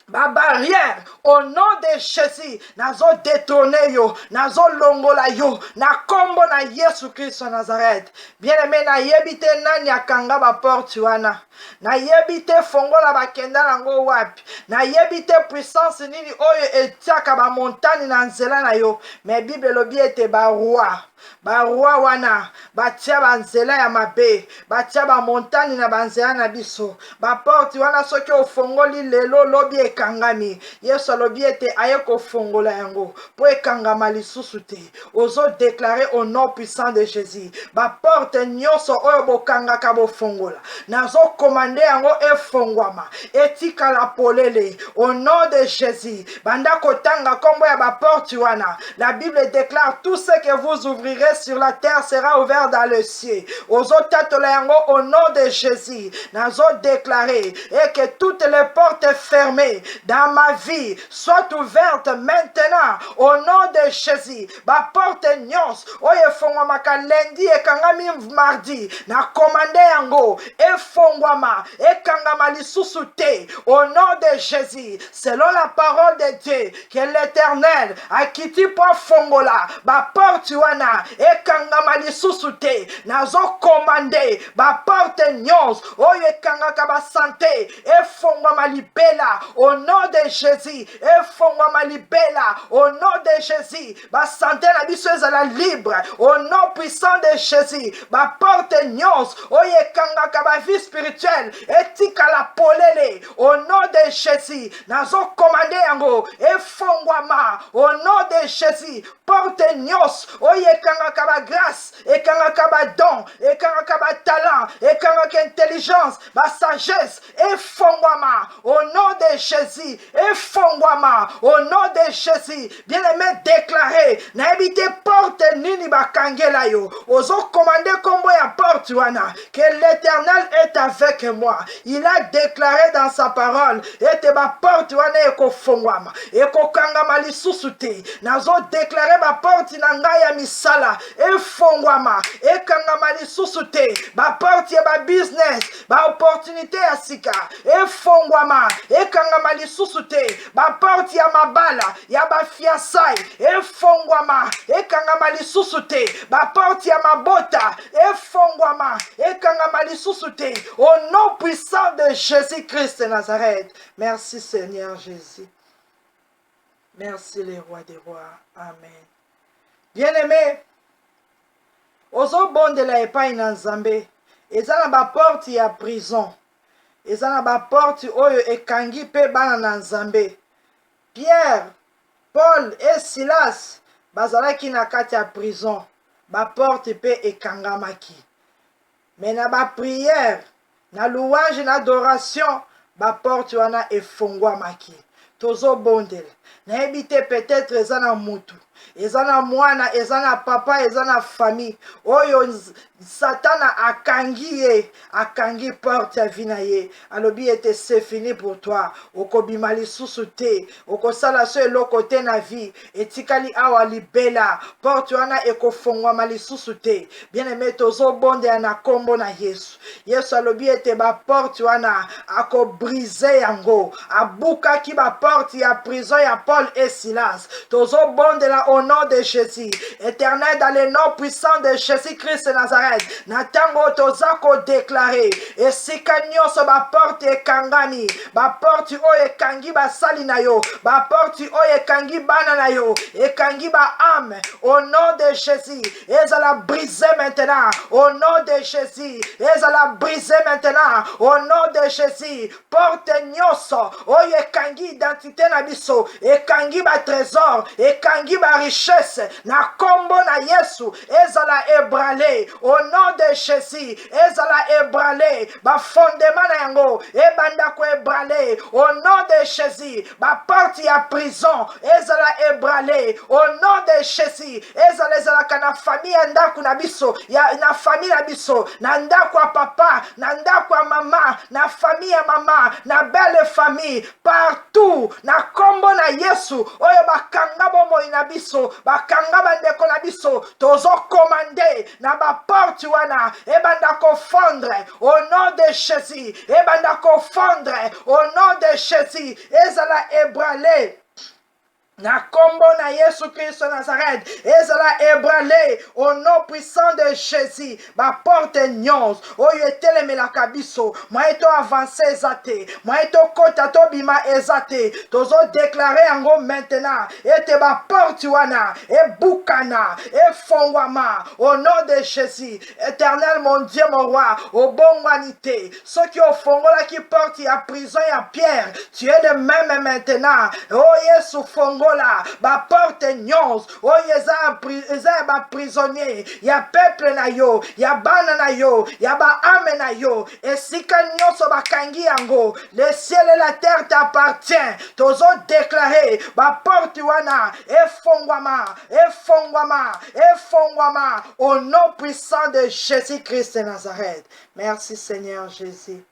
barrière au nom de Jésus, nazo détourner yo, nazo longola yo, na kombo na Yesu Christ Nazareth. Bien aimé, na yebite nani akanga ba porte wana, na yebite fongola ba kenda nango wapi, na yebite puissance nini oyo etiaka ba montagne na nzela na yo, mais Bible lobi ete ba roi wana batia banzela ya mabe, batia ba montagne na banzela na biso, ba porte wana soki ofongoli lelo lobi ekangami, Yesu lobi ete aye kofongola yango po ekangama lisusu te. Ozo déclarer au nom puissant de Jésus, ba porte nyonso oyo bokangaka bofongola, nazo commande yango efongwama, etikala polele au nom de Jésus. Banda kotanga kombo ya ba porte wana, la Bible déclare tout ce que vous ouvrez ouvrirai sur la terre sera ouvert dans le ciel. Au nom de Jésus, nous déclaré et que toutes les portes fermées dans ma vie soient ouvertes maintenant au nom de Jésus. Ma porte nyons, oye fongwamaka lundi et kangami mardi, na commandé yango et fongwama et kangama lisusu te au nom de Jésus. Selon la parole de Dieu, que l'Éternel a quitté pour fongola, ma porte wana et kangama lisusu te, nazo commandé, ma porte nyons, oye kangaka ba santé et fongwama libela au nom de Jésus, et fongwama libela au nom de Jésus. Ma santé na biso ezala libre au nom puissant de Jésus. Ma porte nyons, oye kangaka ba vie spirituelle etika la polele au nom de Jésus. Nazo commandé yango et fongwama au nom de Jésus. Porte nyons, oye kangaka ba grâce et kangaka ba don et kangaka ba talent et kangaka intelligence, ba sagesse et fongwama au nom de Jésus. Et fongwama au nom de Jésus. Bien-aimé, déclaré na habité porte nini bakangela yo ozo commandé kombo ya porte wana que l'Éternel est avec moi. Il a déclaré dans sa parole et te ba porte wana eko fongwama eko kangama lisusu te. Nazo déclaré ba porte na ngai ya misala e fongwama e kangama lisusu te. Ba porte ya ba business ba opportunité ya sika e fongwama e kangama lisusu te. Ba porte ya mabala ya ba fiasai e fongwama e kangama lisusu te. Ba porte ya mabota e fongwama e kangama lisusu te. Au nom puissant de Jésus-Christ de Nazareth. Merci Seigneur Jésus. Merci les rois des rois. Amen. Bien-aimé, ozo bondela epai na Nzambe. Eza na ba porte ya prison. Eza na ba porte oyo ekangi pe bana na Nzambe. Pierre, Paul et Silas bazalaki na kati ya prison. Ba porte pe ekangamaki. Mais na ba prière, na louange na adoration, ba porte wana efongwamaki. Tozo bondel. Na ebite peut-être eza na mutu. Eza na mwana, eza na papa, eza na famille. Oyo Satana akangi porte ya vie na ye. Alobi ete c'est fini pour toi. Okobima lisusu te. Okosala so eloko te na vie. Etikali awa libela. Porte wana ekofongwama lisusu te. Bien-aimé tozo bonde na kombo na Yesu. Yesu alobi ete ba porte wana ako brise yango. Abuka ki ba porte ya prison ya Paul et Silas. Tozo bonde la au nom de Jésus. Éternel, dans le nom puissant de Jésus-Christ de Nazareth. Natango tozako déclaré. Et si kanyoso ba porte ekangami. Ba porte o ekangi ba sali na yo. Ba porte o ekangi bana na yo. Ekangi ba âme. Au nom de Jésus. Ezala briser maintenant. Au nom de Jésus. Ezala briser maintenant. Au nom de Jésus. Porte nyoso. O ekangi identité na biso. Ekangi ba trésor. Ekangi ba richesse. Na kombo na Yesu. Ezala ebrale. Au nom de Jésus. Ezala ebrale. Ba fondement na yango. Ebanda ko ebrale. Au nom de Jésus. Ba porte ya prison. Ezala ebrale. Au nom de Jésus. Ezala kana famille ndaku na biso. Ya na famille na biso. Na ndaku ya papa. Na ndaku ya mama. Na famille ya mama. Na belle famille. Partout. Na kombo na Yesu. Oyo bakanga bomo ina biso. Bakanga bandeko na biso. Tozo commandé. Na ba porte wana. Ebanda ko fondre. Au nom de Jésus. Ebanda ko fondre. Au nom de Jésus. Ezala ebrale. Na kombo na Yesu Christ Nazareth. Ezala ebrale. Au nom puissant de Jésus. Ba porte nyons. Oyo eteleme la kabiso. Moi eto avancé ezate. Moi eto kota to bima ezate. Tozo déclarer yango maintenant. Ete ba porte wana. E bukana. E fongwama. Au nom de Jésus. Éternel mon Dieu mon roi. Au bon humanité. Ceux qui ont fongola qui portent ya prison ya Pierre. Tu es de même maintenant. Oh Yesu fongo fongola ba porte nyonso oyo eza ba prisonnier ya peuple na yo ya bana na yo ya ba ame na yo esika nyonso bakangi yango. Le ciel et la terre t'appartient. Tozo déclaré ba porte wana efongwama efongwama efongwama au nom puissant de Jésus-Christ de Nazareth. Merci Seigneur Jésus.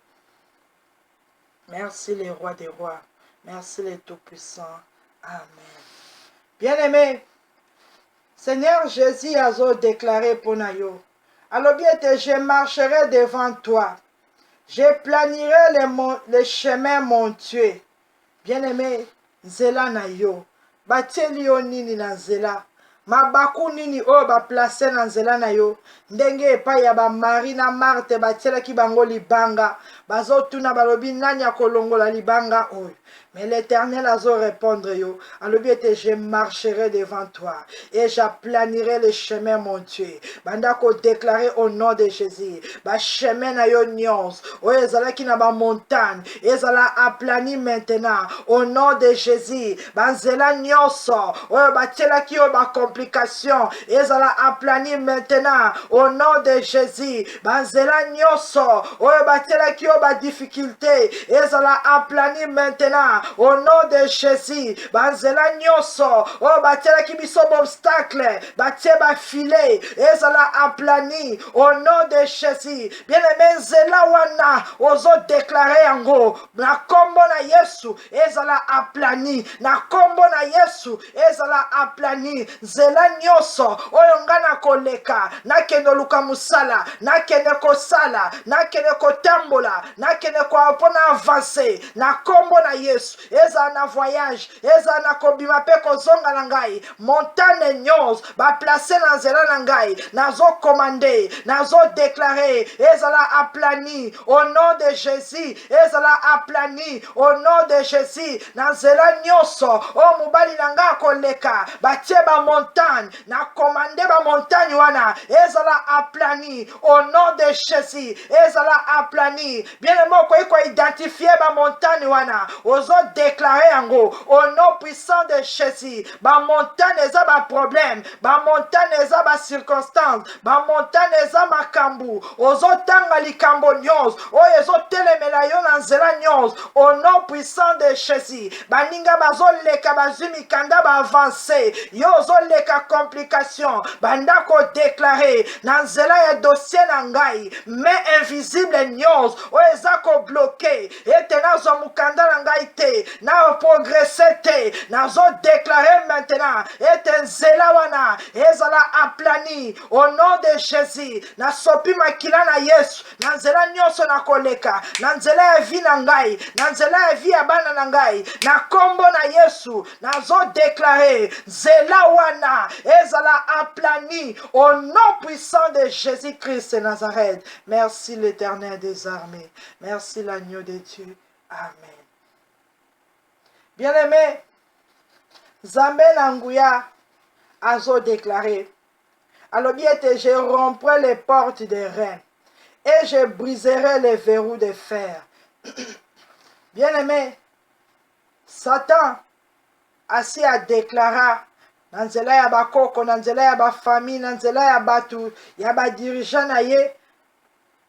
Merci les rois des rois. Merci les tout-puissants. Amen. Bien-aimé, Seigneur Jésus a déclaré pour Nayo. Alors bien, je marcherai devant toi. Je planierai les chemins montueux. Bien-aimé, Zela Nayo. Bateli yo nini na Zela. Mabaku nini o ba place na nzela na yo ndenge epai ya ba Marie na Marthe batielaki bango libanga bazotuna balobi nani akolongola libanga oyo. Mais l'Éternel a répondre yo alobi ete je marcherai devant toi et j'aplanirai les chemins montueux. Banda ko déclarer au nom de Jésus ba chemin na yo nyons oyo ezalaki na ba montagne ezala aplani maintenant au nom de Jésus. Banzela nyonso oyo batielaki yo ba complication ezala aplani maintenant au nom de Jésus. Banzela nyonso oyo batielaki yo ba difficulté ezala aplani maintenant au nom de Jésus. Banzela nyonso oyo batielaki biso obstacle batie ba filet ezala aplani au nom de Jésus. Bien aimé nzela wana ozo déclarer yango na kombo na Yesu ezala aplani na kombo na Yesu ezala aplani. Zela nyonso oyo nga na koleka nakende luka musala nakende kosala nakende kotambola nakende mpona avancer na kombo na Yesu ezala na voyage ezala na kobima mpe kozonga na ngai montagne nyonso baplace na nzela na ngai nazo commande nazo déclarer ezala aplani au nom de Jésus ezala aplani au nom de Jésus. Na nzela nyonso o mobali na nga koleka batie ba montagne na commande ba montagne wana ezala aplani au nom de Jésus ezala aplani. Bien aimé ko identifier ba montagne wana ozo déclarer yango au nom puissant de Jésus. Ba montagne eza ba problème ba montagne eza ba circonstance ba montagne eza makambu ozo tanga likambo nyonso oyo ezo telemela yo na nzela nyonso au nom puissant de Jésus. Baninga bazoleka bazumi kanda ba avancer yo ozoleka complication banda ko déclarer na nzela ya dossier na ngai mais invisible nyonso oyo eza ko bloquer ete nazo mukanda na ngai te na progresser te nazo déclarer maintenant ete nzela wana ezala aplani au nom de Jésus. Na sopi makila na Yesu na nzela nyonso na koleka na nzela ya vie na ngai na nzela ya vie ya bana na ngai na kombo na Yesu nazo déclarer nzela wana ezala aplani au nom puissant de Jésus-Christ de Nazareth. Merci l'Éternel des armées. Merci l'agneau de Dieu. Amen. Bien-aimé, Nzambe na nguya azo déclaré alobi ete je romprai les portes des reins et je briserai les verrous de fer. Bien-aimé, Satan asi a déclara na nzela ya bakoko na nzela ya bafamille na nzela ya batu ya badirigant na ye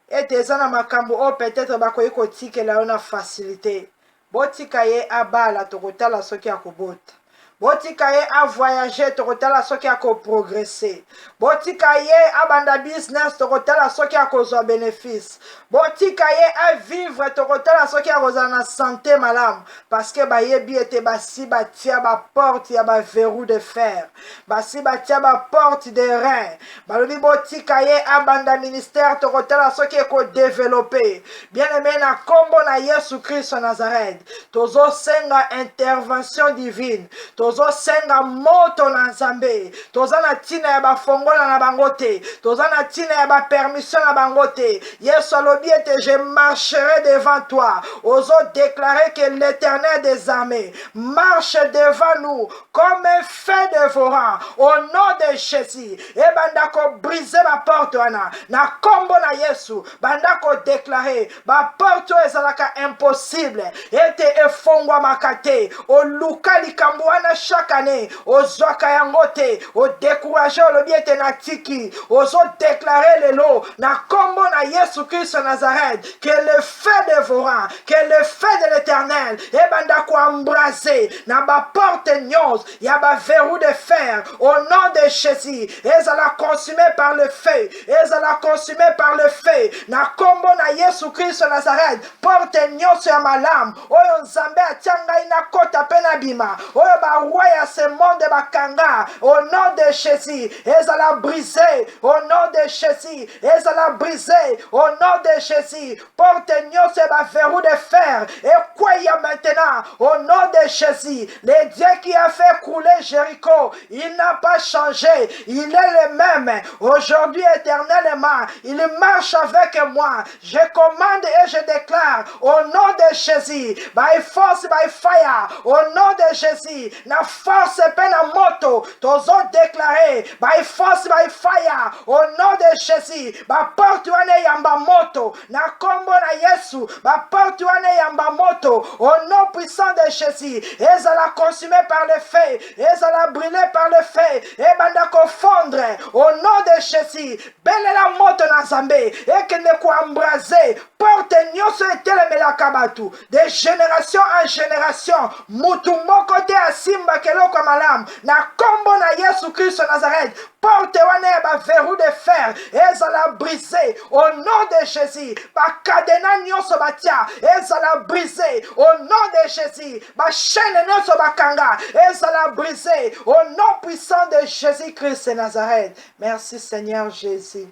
ete eza na makambo oyo peut-être bakoki kotikela yo na facilité. Botika ye abala tokotala soki akobota. Botika ye a voyager tokotala soki akoprogresser. Botika ye abanda business tokotala soki akozwa bénéfice. Botika ye a vivre tokotala soki akozala na santé malamu parce que bayebi ete basi batia ba porte ya ba verrou de fer. Basi batia ba porte de rein. Balobi botika ye abanda ministère tokotala soki eko développer. Bien-aimé na kombo na Yesu Christ wa Nazareth. Tozo senga intervention divine. Tozo senga moto na Nzambe. Toza na tina ya bafongola na bangote. Toza na tina ya ba permission na bangote. Yesu alobi ete je marcherai devant toi. Ozo déclarer que l'Éternel des armées marche devant nous comme un feu dévorant au nom de Jésus. Et bandako briser ma porte wana. Na kombo na Yesu. Bandako déclarer ba porte ezalaka impossible. Ete efongwa makate. O luka likambo wana chaque année ozwaka yango te odécourage olobi ete natiki ozodeklare lelo na kombo na Yesu Christ Nazareth que le feu dévorant, que le feu de l'Éternel ebanda koembraser na baporte nyonso ya baverrou de fer au nom de Jésus ezala consumé par le feu, ezala consumé par le feu na kombo na Yesu Christ Nazareth porte nyonso ya malamu oyo nzambe atia ngai na kota mpe na bima oyo barwa ya ce monde bakanga au nom de Jésus ezala brisé au nom de Jésus ezala brisé au nom de Jésus porte nyonso ya baverrou de fer ekweya maintenant au nom de Jésus le Dieu qui a fait couler Jéricho il n'a pas changé il est le même aujourd'hui éternellement il marche avec moi je commande et je déclare au nom de Jésus by force by fire au nom de Jésus na force pe na moto tozo déclarer by force by fire au nom de Jésus ba porte wane yamba moto na kombo na Yesu ba porte wane yamba moto au nom puissant de Jésus ezala consumé par le feu ezala brûlé par le feu ebanda confondre au nom de Jésus belela moto na Nzambe ekende ko embraser porte nyonso etelemelaka bato de génération en génération mutu moko te asimba keloko ya malamu na kombo na Yesu Christ Nazareth porte wana ya baverrou de fer ezala brisé au nom de Jésus bakadena nyonso batia ezala brisé au nom de Jésus bachaîne nyonso bakanga ezala brisé au nom puissant de Jésus Christ Nazareth. Merci Seigneur Jésus,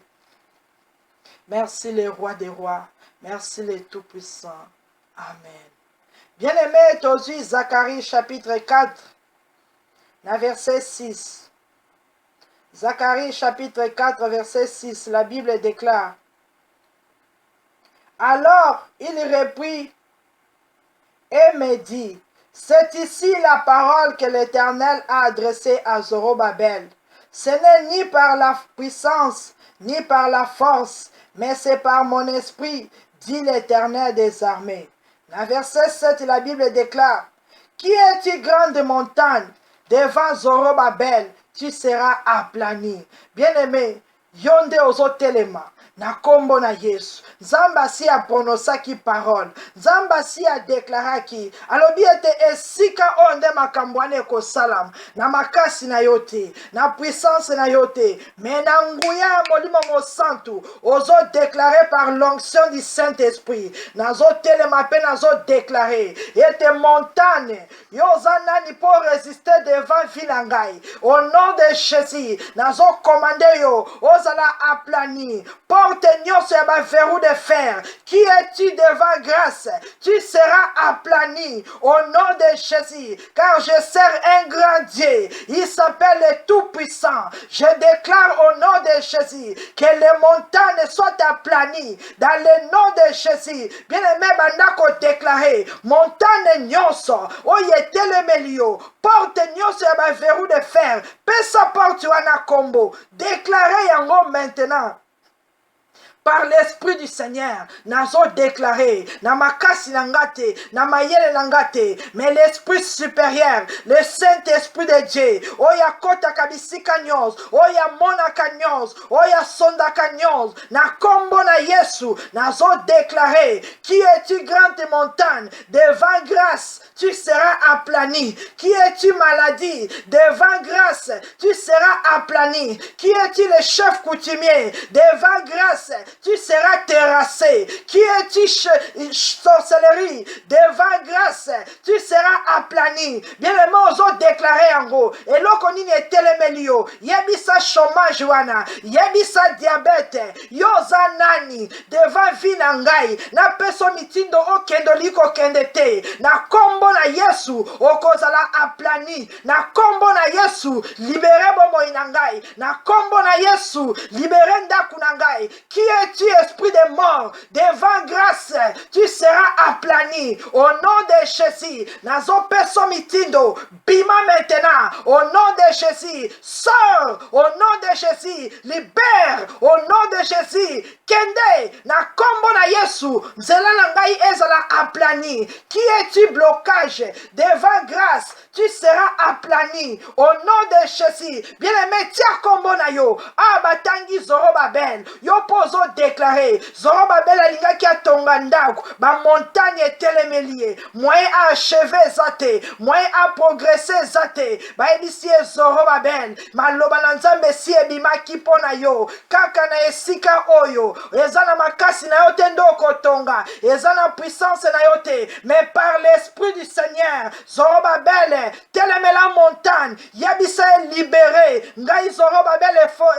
merci le roi des rois, merci le tout-puissant. Amen. Bien-aimé, aujourd'hui Zacharie chapitre 4 verset 6. Zacharie chapitre 4 verset 6, la Bible déclare: alors il reprit et me dit, c'est ici la parole que l'Éternel a adressée à Zorobabel. Ce n'est ni par la puissance, ni par la force, mais c'est par mon esprit, dit l'Éternel des armées. Dans verset 7, la Bible déclare: qui est-il grande montagne devant Zorobabel, tu seras aplani. Bien-aimé, yonde ozotelema na kombo na Yesu. Nzamba si a pronosaki parole. Nzamba si a deklaraki. Alobi ete esika onde makambwane ko salam. Na makasi na yote. Na puissance na yote. Mais na nguya molimo mo santu. Ozo déclaré par l'onction du Saint-Esprit. Nazo telema pe nazo déclaré. Ete montagne. Yoza nani pour résister devant vilangai. Au nom de Jésus. Nazo commandé yo. Ozala aplani. Porte nyonso ya baverrou de fer. Qui es-tu devant grâce? Tu seras aplani au nom de Jésus. Car je sers un grand Dieu. Il s'appelle le Tout-Puissant. Je déclare au nom de Jésus que les montagnes soient aplanies dans le nom de Jésus. Bien-aimé, bandako déclaré montagne nyonso oyetelemelio porte nyonso ya baverrou de fer. Pesa porte wana kombo. Déclarez yango maintenant. Par l'Esprit du Seigneur, nazo déclaré, na makasi nangate, na mayele nangate, mais l'Esprit supérieur, le Saint-Esprit de Dieu, oya kota kabisika nyos, oya mona kanyos, oya sonda kanyos, na kombo na Yesu, nazo déclaré, qui es-tu grande montagne, devant grâce, tu seras aplani, qui es-tu maladie, devant grâce, tu seras aplani, qui es-tu le chef coutumier, devant grâce, tu seras terrassé. Qui es-tu sorcellerie? Devant grâce, tu seras aplani. Bien les mots ont déclaré en gros. Et l'okonini est telemelio. Yebisa chômage wana. Yebisa diabète. Yoza nani. Devant vinangai. Na peso mitindo o kendoliko kendete. Na kombo na Yesu. Okozala aplani. Na kombo na Yesu. Libéré bomo inangai. Na kombo na Yesu. Libéré ndakunangai. Qui est-tu esprit de mort? mort, devant grâce, tu seras aplani. Au nom de Jésus, nazo peso mitindo, bima maintenant. Au nom de Jésus, sors. Au nom de Jésus, libère. Au nom de Jésus, kende na kombo na Yesu, nzela na ngai ezala aplani. Qui es-tu blocage devant grâce? Tu seras aplani au nom de Jésus. Bien-aimé, tia kombo na yo. Ah, batangi Zorobabel. Yo pozo déclarer. Zorobabel alinga ki atonga ndako. Ba montagne etelemelie. Moyen à achever zate. Moyen à progresser zate. Ba ebisi Zorobabel. Maloba na nzambe si ebima kipo na yo. Kaka na esika oyo. Ezana makasi na yo te ndoko tonga. Ezana puissance na yo te. Mais par l'esprit du Seigneur, Zorobabel teleme la montagne, yabisa libéré, ngai Zorobabel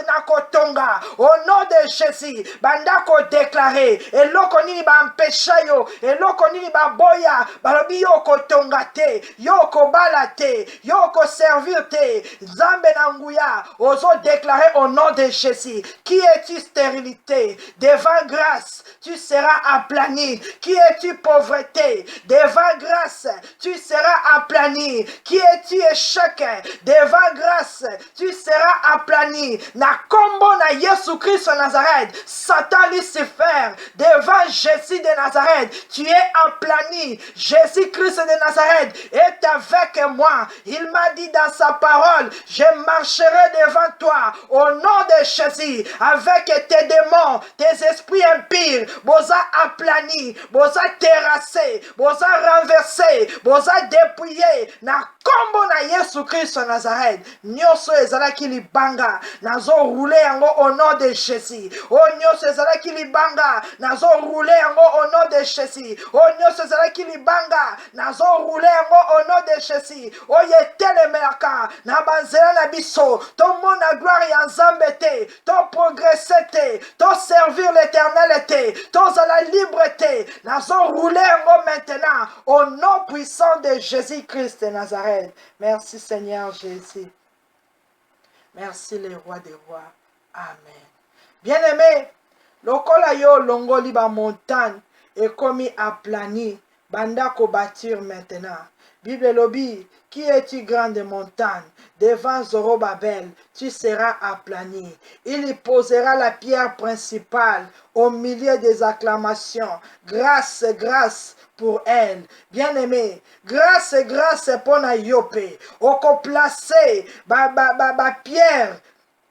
na kotonga, au nom de Jésus, bandako déclaré, eloko nini ba empêcha yo, eloko nini ba boya, balobi yo kotonga te, yo kobala te, yo ko servir te, Zambe na nguya, ozo déclarer au nom de Jésus, qui es-tu stérilité, devant grâce, tu seras aplani, qui es-tu pauvreté, devant grâce, tu seras aplani. Qui es-tu échec? Devant grâce, tu seras aplani. Na kombo na Yesu Christ de Nazareth, Satan Lucifer, devant Jésus de Nazareth, tu es aplani. Jésus Christ de Nazareth est avec moi. Il m'a dit dans sa parole, je marcherai devant toi au nom de Jésus, avec tes démons, tes esprits impurs, boza aplani, boza terrassé, boza renversé, boza dépouillé. Na kombo na Yesu Christ Nazareth, nyonso ezalaki libanga, nazo rouler yango au nom de Jésus. O nyonso ezalaki libanga, nazo rouler yango au nom de Jésus. O nyonso ezalaki libanga, nazo rouler yango au nom de Jésus. O yetelemelaka na banzela na biso, to mona gloire ya Nzambe te, to progresser te, to servir l'Éternel te, to zala libre te, nazo rouler yango maintenant au nom puissant de Jésus-Christ de Nazareth. Merci Seigneur Jésus. Merci le roi des rois. Amen. Bien-aimé, lokola yo longoli ba montagne et komi aplani, banda ko bâtir maintenant. Bible lobi, qui es-tu grande montagne? Devant Zorobabel, tu seras aplani. Il y posera la pierre principale au milieu des acclamations. Grâce, grâce pour elle. Bien-aimé, grâce, grâce pour na yope. Oko placer ba pierre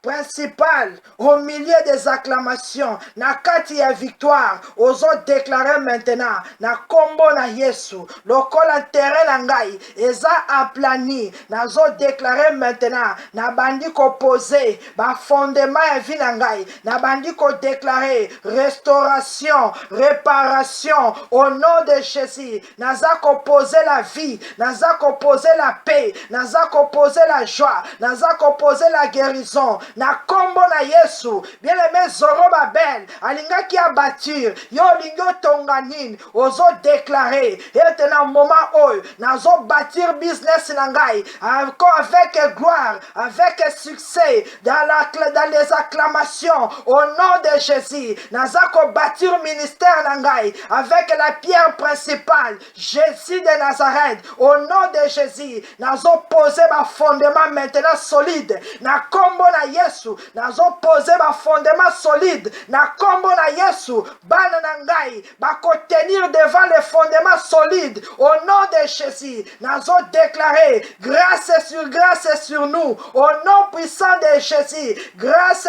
principal au milieu des acclamations na kati ya victoire ozo déclarer maintenant na kombo na Yesu lokola terrain na ngai eza aplani nazo déclarer maintenant na bandi ko poser ba fondement ya vie na ngai na bandi ko déclarer restauration réparation au nom de Jésus naza ko poser la vie naza ko poser la paix naza ko poser la joie naza ko poser la guérison na kombo na Yesu. Bien-aimé Zorobabel alingaki a bâtir yo lingo tonganine ozo déclarer et na moment oyo nazo bâtir business na ngai encore avec gloire avec succès dans les acclamations au nom de Jésus naza ko bâtir ministère na ngai avec la pierre principale Jésus de Nazareth au nom de Jésus nazo poser ma fondement maintenant solide na kombo na Yesu nazo poser ma fondement solide na kombo na Yesu bana na ngai ba ko tenir devant les fondements solides au nom de Jésus nazo déclarer grâce sur nous au nom puissant de Jésus grâce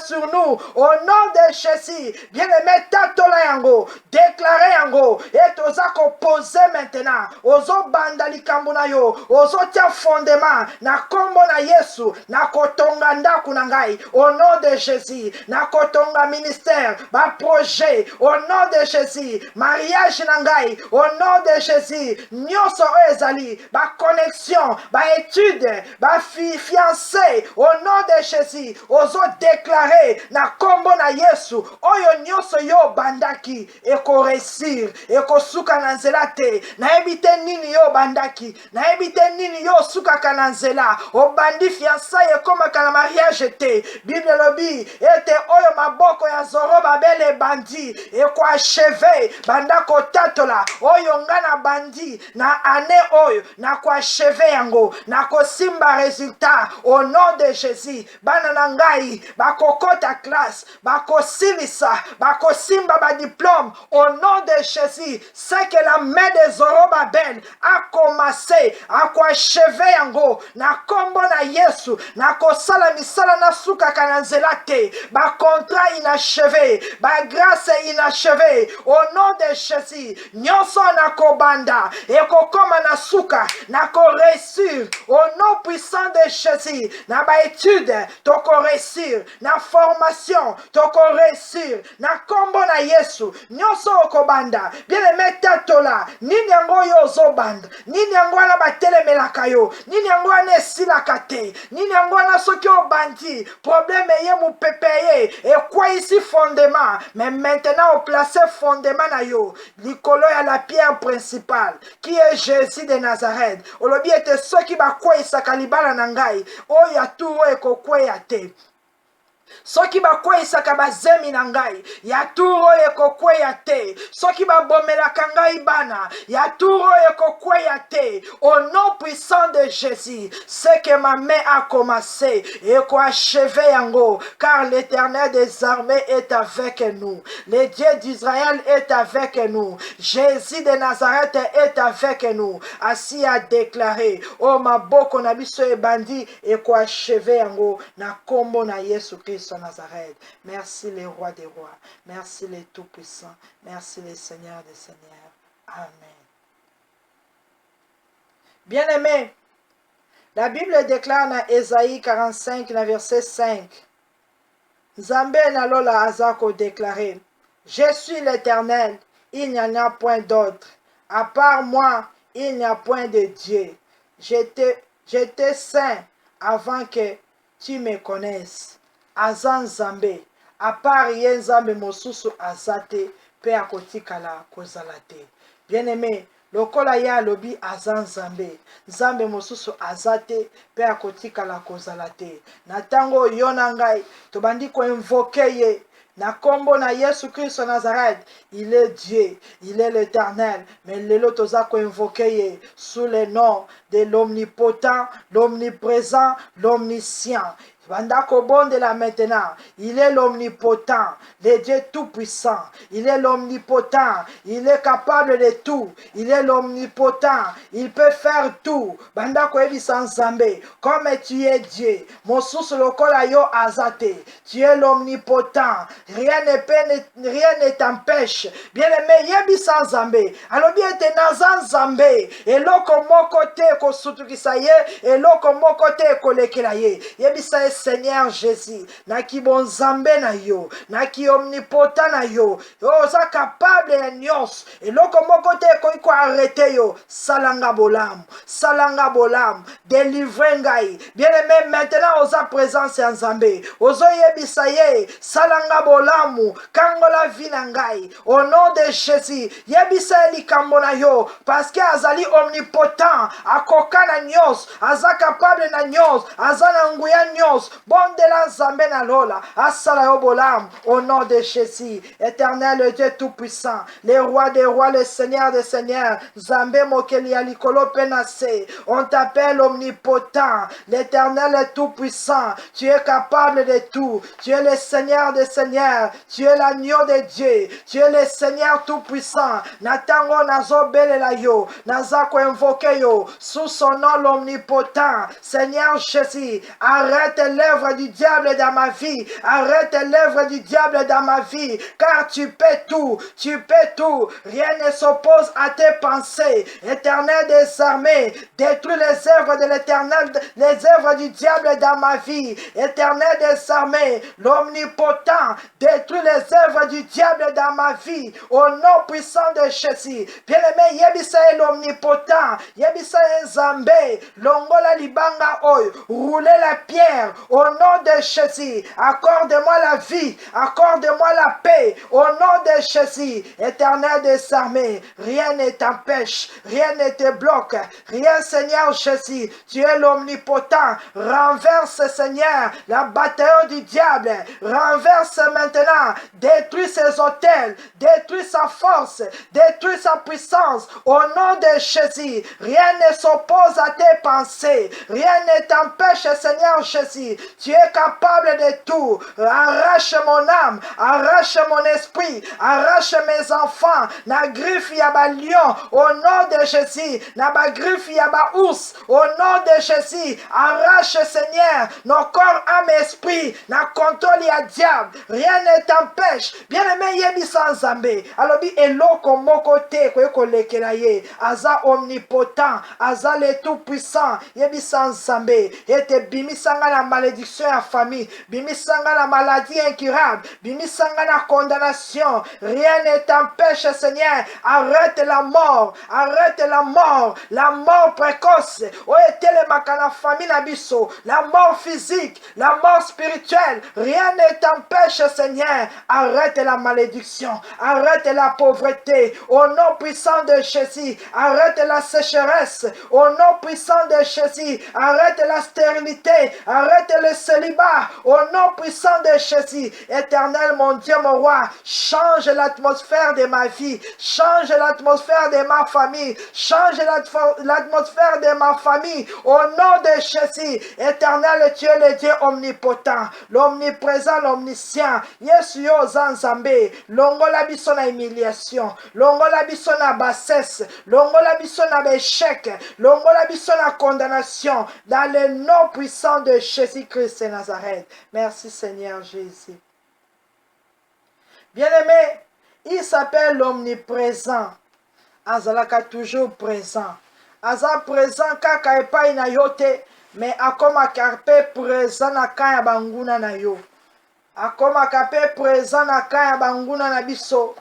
sur nous au nom de Jésus bien-aimé tatola yango déclarer yango et oza ko poser maintenant ozo banda likambo na yo ozo tia fondement na kombo na Yesu na kotonga ndaku na ngai au nom de Jésus na kotonga ministère ba projet au nom de Jésus mariage na ngai au nom de Jésus nyonso ezali ba connexion ba étude ba fiancé au nom de Jésus ozo déclarer na kombo na Yesu oyo nyonso yo bandaki eko réussir eko suka na nzela te na ebite nini yo bandaki na ebite nini yo suka kana nzela o bandi fiancé ekoma kana mariage te. Bible lobi ete oyo maboko ya Zorobabel ebandi ekoacheve banda kotatola oyo nga na bandi na ane oyo na koacheve yango na kosimba résultat au nom de Jésus. Bana na ngai bakokota classe bakosilisa bakosimba ba diplôme au nom de Jésus. C'est que la main de Zorobabel a commencé à koacheve yango na kombo na Yesu na kosala misala na suka kana nzela te ba contrat inachevé ba grâce inachevé au nom de Jésus. Nyonso na kobanda ekokoma na suka na ko réussir au nom puissant de Jésus. Na ba étude toko réussir na formation toko réussir na kombo na Yesu. Nyonso okobanda bien aimé tatola nini yango yo zobanda nini yango na batelemelaka yo nini yango na esilaka te nini yango na soki obandi problème ye mupepeye et quoi ici fondement mais maintenant on place fondement na yo likolo ya la pierre principale qui est Jésus de Nazareth. Olobi ete soki bakweyisaka libala na ngai oyo aturo ekokweya te. Soki bakweyisaka bazemi na ngai ya turo ekokweya te. Soki babomelaka ngai bana ya turo ekokweya te. Au nom puissant de Jésus, c'est que ma main a commencé et achevé yango, car l'Éternel des armées est avec nous. Le Dieu d'Israël est avec nous. Jésus de Nazareth est avec nous. Ainsi a déclaré, oh maboko na biso ebandi et achevé yango na kombo na Yesu Christ Nazareth. Merci les rois des rois. Merci les tout-puissants. Merci les seigneurs des seigneurs. Amen. Bien-aimés, la Bible déclare dans Ésaïe 45, dans verset 5. Nzambe nalola azako déclaré, je suis l'Éternel, il n'y en a point d'autre. À part moi, il n'y a point de Dieu. J'étais saint avant que tu me connaisses. Aza Nzambe, à part ye Nzambe mosusu azate, pe akotikala kozala te. Bien-aimé, lokola ya lobi aza Nzambe, Nzambe mosusu azate, pe akotikala kozala te. Na tango yo na ngai, tobandi ko invoke ye, na kombo na Yesu Christ Nazareth, il est Dieu, il est l'Éternel, mais lelo toza ko invoke ye sous le nom de l'omnipotent, l'omniprésent, l'omniscient. Bandako bon de la maintenant, il est l'omnipotent, le Dieu tout-puissant, il est l'omnipotent, il est capable de tout, il est l'omnipotent, il peut faire tout. Bandako ebi sans Zambé, comme tu es Dieu, mosusu lokola yo azate, tu es l'omnipotent, rien ne t'empêche. Bien aimé, yebi sans Zambé, alors bien te nazan Zambé, et loko moko te ko sutukisa ye, et loko moko te ko lekela ye, yebi sa Seigneur Jésus, naki bon Zambé na yo, naki omnipotent na yo, oza capable ya nyos, et loko moko te ko arrêter yo, salanga bolam, délivrer ngai. Bien aimé, maintenant oza présence ya Nzambe, ozo yebisa ye, salanga bolamu, kangola vina ngai, au nom de Jésus, yebisa likambo na yo, parce que azali omnipotent, akoka na nyos, aza capable na nyos, aza na nguya nyos, bon de la Nzambe na lola, asala yo bolam, au nom de Jésus, éternel le Dieu tout-puissant, le roi des rois, le seigneur des seigneurs, Nzambe mokeli ya likolo penase, on t'appelle omnipotent, l'éternel est tout-puissant, tu es capable de tout, tu es le seigneur des seigneurs, tu es l'agneau de Dieu, tu es le seigneur tout-puissant, natango nazo belela yo, nazako invoke yo, sous son nom l'omnipotent, Seigneur Jésus, arrête l'œuvre du diable dans ma vie, arrête l'œuvre du diable dans ma vie, car tu peux tout, rien ne s'oppose à tes pensées, éternel des armées, détruis les œuvres de l'éternel, les œuvres du diable dans ma vie, éternel des armées, l'omnipotent, détruis les œuvres du diable dans ma vie, au nom puissant de Jésus, bien-aimé, yebisa l'omnipotent, yebisa Nzambe, longola libanga oyo, rouler la pierre, Au nom de Jésus, accorde-moi la vie, accorde-moi la paix. Au nom de Jésus, Éternel des armées, rien ne t'empêche, rien ne te bloque, rien, Seigneur Jésus. Tu es l'omnipotent. Renverse, Seigneur, la bataille du diable. Renverse maintenant, détruis ses hôtels, détruis sa force, détruis sa puissance. Au nom de Jésus, rien ne s'oppose à tes pensées, rien ne t'empêche, Seigneur Jésus. Tu es capable de tout. Arrache mon âme, arrache mon esprit, arrache mes enfants. Na griffe yaba lion, au nom de Jésus. Na ba griffe yaba ours, au nom de Jésus. Arrache, Seigneur, nos corps, âme, esprit. Na contrôle ya diable. Rien ne t'empêche. Bien-aimé, yebi sans zambé. Alobi eloko moko te kwe kolekela ye. Aza omnipotent, aza le tout puissant. Yebi sans zambé. Ete bimisanga la malédiction à famille. Bimisanga la maladie incurable. Bimisanga la condamnation. Rien ne t'empêche, Seigneur. Arrête la mort. Arrête la mort précoce. O etele makana famille nabiso. La mort physique, la mort spirituelle. Rien ne t'empêche, Seigneur. Arrête la malédiction. Arrête la pauvreté. Au nom puissant de Jésus. Arrête la sécheresse. Au nom puissant de Jésus. Arrête la stérilité. Arrête le célibat. Au nom puissant de Jésus. Éternel, mon Dieu, mon roi. Change l'atmosphère de ma vie. Change l'atmosphère de ma famille. Change l'atmosphère de ma famille. Au nom de Jésus. Éternel, tu es le Dieu omnipotent. L'omniprésent, l'omniscient. Yesu yo zanzambe. Longola biso na humiliation. Longola biso na bassesse. Longola biso na échec. Longola biso na condamnation. Dans le nom puissant de Jésus-Christ de Nazareth. Merci Seigneur Jésus. Bien-aimé, il s'appelle l'omniprésent. Azalaka toujours présent. Aza présent kaka epai na yo te, mais akoma karpe présent na kaya banguna na yo. Akoma karpe présent na kaya banguna na biso.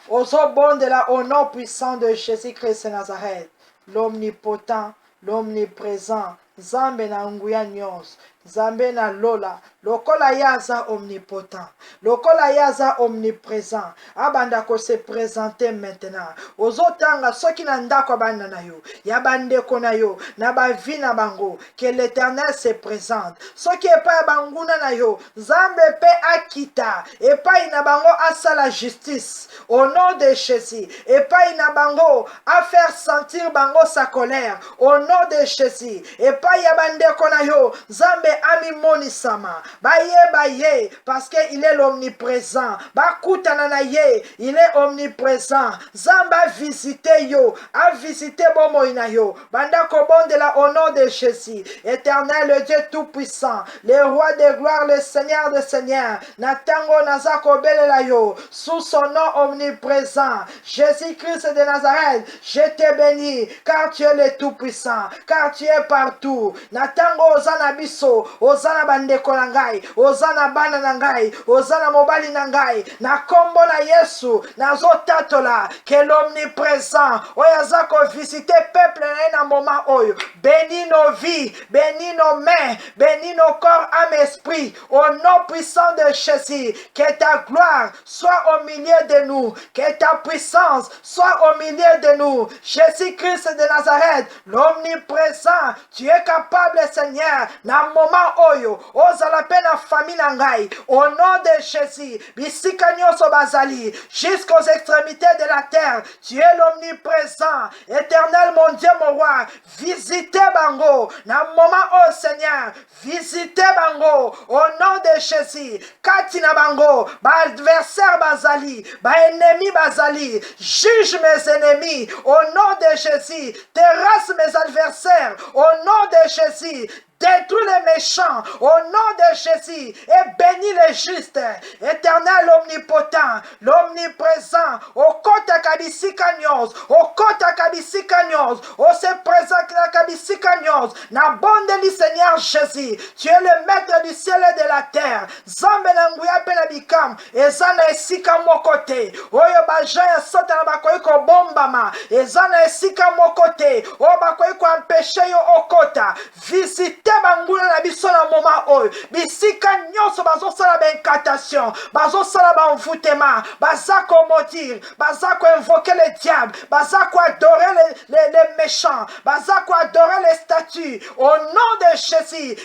Ozo bon de la au nom puissant de Jésus-Christ de Nazareth. L'omnipotent, l'omniprésent. Zambe na nguya nyos. Zambe na lola. Lokola yaza omnipotent. Lokola yaza omniprésent. Abanda ko se présenter maintenant. Ozotanga soki na ndako banda na yo. Ya bande ko na yo. Na ba vie na bango. Que l'Éternel se présente. Soki epa banguna na yo. Zambe pe akita. Epa ina bango asa la justice. Au nom de Jésus. Epa ina bango a faire sentir bango sa colère. Au nom de Jésus. Epa ya bande ko na yo. Zambe ami monisama. Baye, parce qu'il est l'omniprésent. Bakutana na ye, il est omniprésent. Zamba visiter yo, a visité bomo ina yo. Banda kobon de la au nom de Jésus. Éternel, le Dieu tout-puissant, le roi de gloire, le Seigneur de seigneurs. Natango nazako belela yo, sous son nom omniprésent. Jésus-Christ de Nazareth, je te bénis, car tu es le tout-puissant, car tu es partout. Natango ozana biso, ozana bandeko na ngai, ozana bana na ngai, ozana mobali na ngai, na kombo na Yesu, nazo tatola, que l'omniprésent, oyazako visiter peuple na moment oyo, bénis nos vies, bénis nos mains, bénis nos corps, âme, esprit, au nom puissant de Jésus, que ta gloire soit au milieu de nous, que ta puissance soit au milieu de nous, Jésus-Christ de Nazareth, l'omniprésent, tu es capable, Seigneur, na moment oyo, ozala pe na famille na ngai, au nom de Jésus, bisika nyonso bazali, jusqu'aux extrémités de la terre, tu es l'omniprésent, éternel mon Dieu mon roi, visitez bango, na moment oh Seigneur, visitez bango, au nom de Jésus, kati na bango, ba adversaire bazali, ba ennemi bazali, juge mes ennemis, au nom de Jésus, terrasse mes adversaires, au nom de Jésus, détruis les méchants au nom de Jésus et bénis les justes. Éternel omnipotent, l'omniprésent, au kota kabisika nyos, au kota kabisika nyos, au se présent kabisika nyos, na bonde li Seigneur Jésus, tu es le maître du ciel et de la terre. Zambe na nguya pe na bikam, ezana esika mokote, oyo bajaya sota na bakoyi ko bombama, ezana esika mokote, o bakoyi ko empêcher yo okota, visite visite banguna na biso na moment oyo bisika nyonso bazosala baincantation bazosala baenvoûtement baza komodire baza koinvoke le diable baza koadorer les méchants baza koadorer les statues au nom de Jésus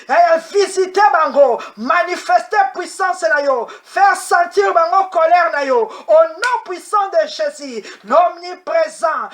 visite bango manifester puissance na yo faire sentir bango colère na yo au nom puissant de Jésus l'omniprésent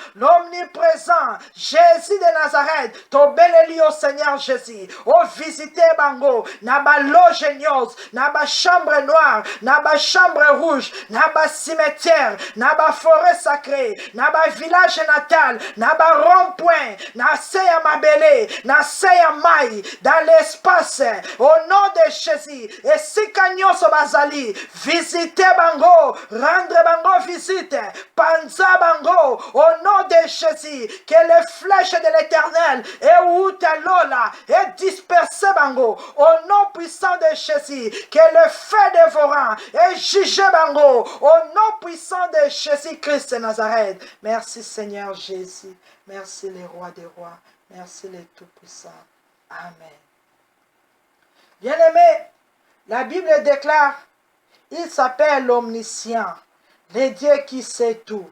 Jésus de Nazareth tobeleli au Seigneur Jésus o visiter bango na ba loge nyos na ba chambre noire na ba chambre rouge na ba cimetière na ba forêt sacrée na ba village natal na ba rond-point na se ya mabele na se ya mai dans l'espace au nom de Jésus esika nyonso bazali visiter bango rendre bango visite panza bango au nom de Jésus que les flèches de l'Éternel et Outalola et disperser bango au nom puissant de Jésus que le feu dévorant et juge bango au nom puissant de Jésus-Christ de Nazareth. Merci Seigneur Jésus, merci les rois des rois, merci les tout-puissants. Amen. Bien-aimés, la Bible déclare, il s'appelle l'omniscient, le Dieu qui sait tout.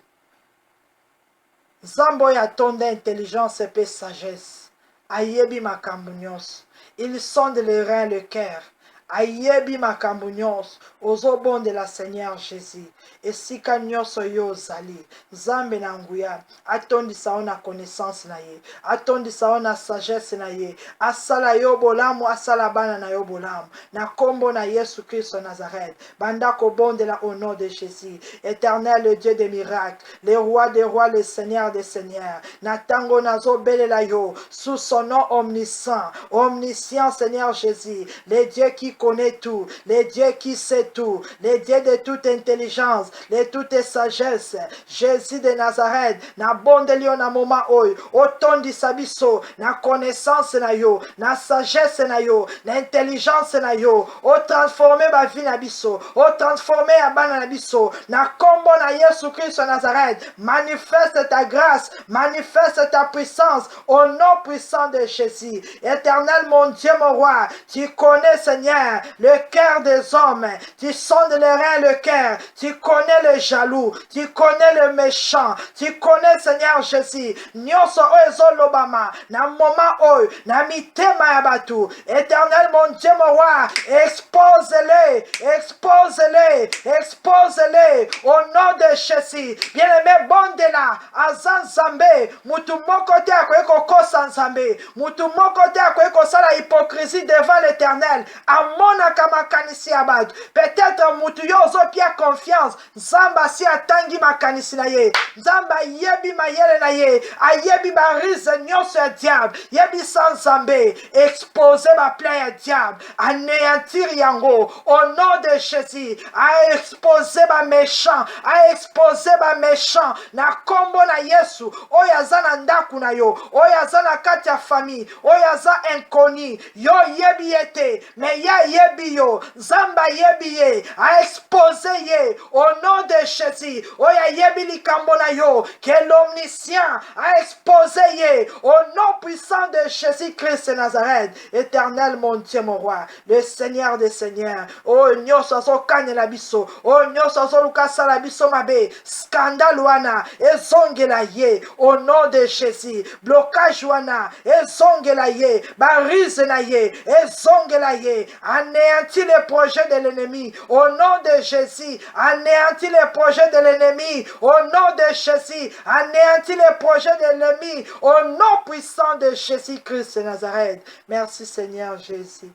Zambo ya tonda intelligence et sagesse. Ayebi makambo nyonso. Il sonde les reins, le cœur. Ayebi makambo nyonso. Ozobon de la Seigneur Jésus. Esika nyonso yo zali. Zambe na nguya. Atondisa ona connaissance na ye. Atondisa ona sagesse na ye. Asala yo bolamu. Asala bana na yo bolamu. Na kombo na Yesu Christ Nazareth. Bandako bon de la au nom de Jésus. Éternel, le Dieu des miracles. Le roi des rois, le Seigneur des seigneurs. Natango nazo belela yo. Sous son nom omniscient. Omniscient Seigneur Jésus. Le Dieu qui connaît tout. Le Dieu qui sait tout. Le Dieu de toute intelligence. De toute sagesse. Jésus de Nazareth. Na bonde lio na moma oy. Otondi sabiso. Na connaissance na yo. Na sagesse na yo. Na intelligence na yo. O transformer ba vie na biso. O transformer abana na biso. Na kombo na Yesu Christ Nazareth. Manifeste ta grâce. Manifeste ta puissance. Au nom puissant de Jésus. Éternel mon Dieu mon roi. Tu connais Seigneur le cœur des hommes. Tu sondes les reins le cœur. Tu connais le jaloux. Tu connais le méchant. Tu connais Seigneur Jésus. Nyonso oezo lobama. Na moment oy. Na mitema ya batu. Éternel mon Dieu mon roi. Expose-les. Expose-les. Expose-les. Au nom de Jésus. Bien-aimé bondela. Azan Zambé. Mutu moko te akoyeko kosa Nzambe. Mutu moko te akoyeko sala hypocrisie devant l'Éternel. Amona kamakanisi abatu. Peut-être mutu yo ozopia confiance. Zamba si atangi makanisi na ye. Zamba yebi mayele na ye. Ayebi barize nyonso ya diable. Yebi sans Nzambe. Exposer ma plaie ya diable. Anéantir yango. Au nom de Jésus. A exposer ma méchant. A exposer ma méchant. Na kombo na Yesu. Oyo aza na ndaku na yo. Oyo aza na kati ya famille. Oyo aza inconnu. Yo yebi yete. Mais ya yebi yo. Zamba yebi ye. A exposer ye. Au nom de Jésus. Oyo yebi likambo na yo. Que l'omniscient a exposé ye. Au nom puissant de Jésus-Christ de Nazareth. Éternel mon Dieu mon roi. Le Seigneur des seigneurs. Oh nyoso azo kane la biso. Oh nyoso azo lukasa la biso mabe. Scandale wana. Ezongela ye. Au nom de Jésus. Blocage wana. Ezongela ye. Barise na ye. Ezongela ye. Anéantis les projets de l'ennemi. Au nom de Jésus. Anéantis les projets de l'ennemi. Au nom de Jésus. Anéantis les projets de l'ennemi. Au nom puissant de Jésus-Christ de Nazareth. Merci Seigneur Jésus.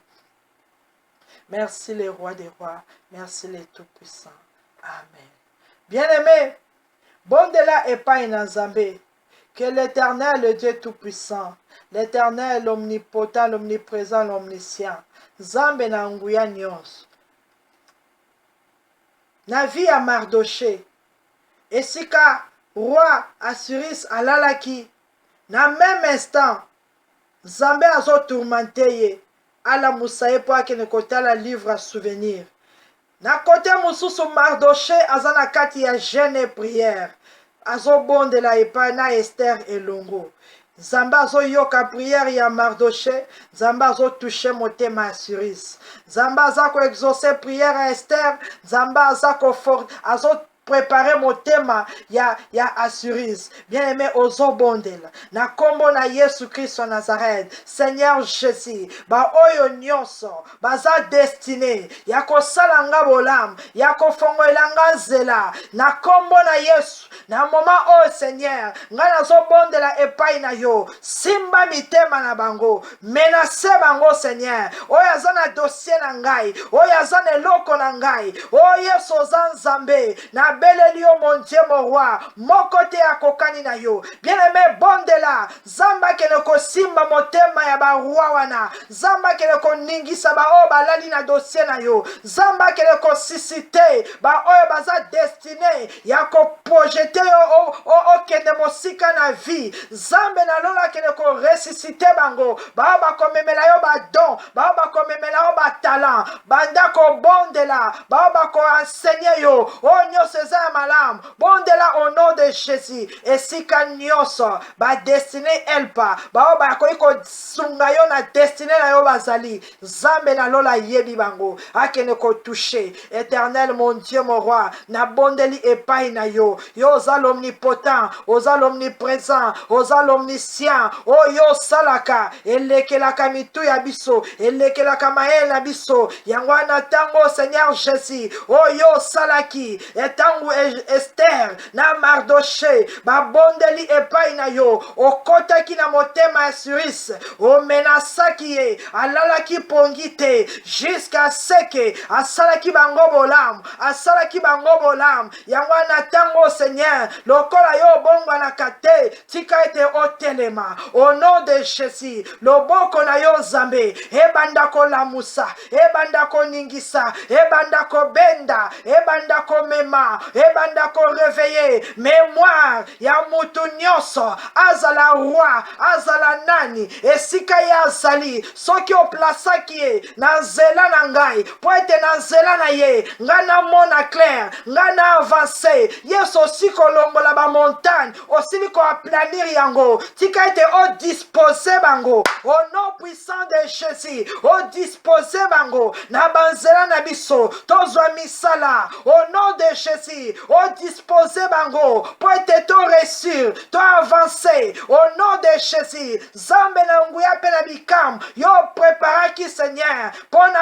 Merci les rois des rois. Merci les tout-puissants. Amen. Bien-aimés, bon de là et pas in Nzambe. Que l'Éternel, le Dieu tout-puissant, l'Éternel, l'omnipotent, l'omniprésent, l'omniscient, Zambe na nguya nyonso. Na vie à Mardoché, esika roi Assuris alalaki, na même instant, Zambe azo tourmenté ye, ala musaye po akene kotala livre à souvenir. Na kote mususu Mardoché azana kati ya jeûne et prière. Azo bonde la epa na Esther elongo. Nzambe azoyoka prière ya Mardoché, Nzambe azotouche motema ya Cyrus. Nzambe aza koexauce prière ya Esther, Nzambe azo préparer motema ya Assuris. Bien-aimé ozobondela na kombo na Yesu Christ wa Nazareth. Seigneur Jésus, ba oyo nyonso baza destiné ya kosala nga bolamu, ya kofongolela nga nzela na kombo na Yesu. Na moment oyo Seigneur, nga nazobondela epai na yo, simba mitema na bango, menase bango Seigneur. Oyo aza na dossier na ngai, oyo aza na eloko na ngai, oyo Yesu oza Nzambe na beleli yo mon Dieu mon roi, moko te akokani na yo. Bien-aimé bondela, Nzambe kene kosimba motema ya ba roi wana, Nzambe kene koningisa ba oyo balali na dossier na yo, Nzambe kene kosisite ba oyo baza destiné ya koprojete yo okende mosika na vie. Nzambe nalola kene koresisite bango, ba bakomemela yo badon, ba bakomemela yo batalent, banda kobondela, ba bakoenseigner yo o nyonso eza ya malamu. Bondela au nom de Jésus, esika nyonso ba destiné elpa ba bakoki kosunga yo na destiné na yo bazali, Nzambe nalola yebi bango akene kotouche. Éternel mon Dieu mon roi, na bondeli epai na yo, yo oza l'omnipotent, oza l'omniprésent, oza l'omniscient, o yo salaka elekelaka mitu ya biso, elekelaka mayele na biso. Yango wana tango Seigneur Jésus, o yo salaki etangu Esther na Mardoché babondeli epai na yo, okotaki na motema ya Cyrus, omenasaki ye alalaki pongi te jusqu'à ce que asalaki bango bolamu, asalaki bango bolamu. Yango wana tango Seigneur, lokola yo obongwanaka te, tika ete otelema au nom de Jésus. Loboko na yo Nzambe ebanda kolamusa, ebanda koningisa, ebanda kobenda, ebanda komema, ebanda koreveiller mémoire ya mutu nyonso, azala roi, azala nani, esika ya azali, soki oplasaki ye na nzela na ngai, po ete na nzela na ye nga na mona clair, nga na avance. Yesu osi kolongola ba montagne, osili ko aplanir yango, tika ete o dispose bango au nom puissant de Jésus, o dispose bango na banzela na biso tozwa misala au nom de Jésus, o dispose bango po ete to réussir, to avancer au nom de Jésus. Zambe na nguya pe na bikam yo preparaki Seigneur pona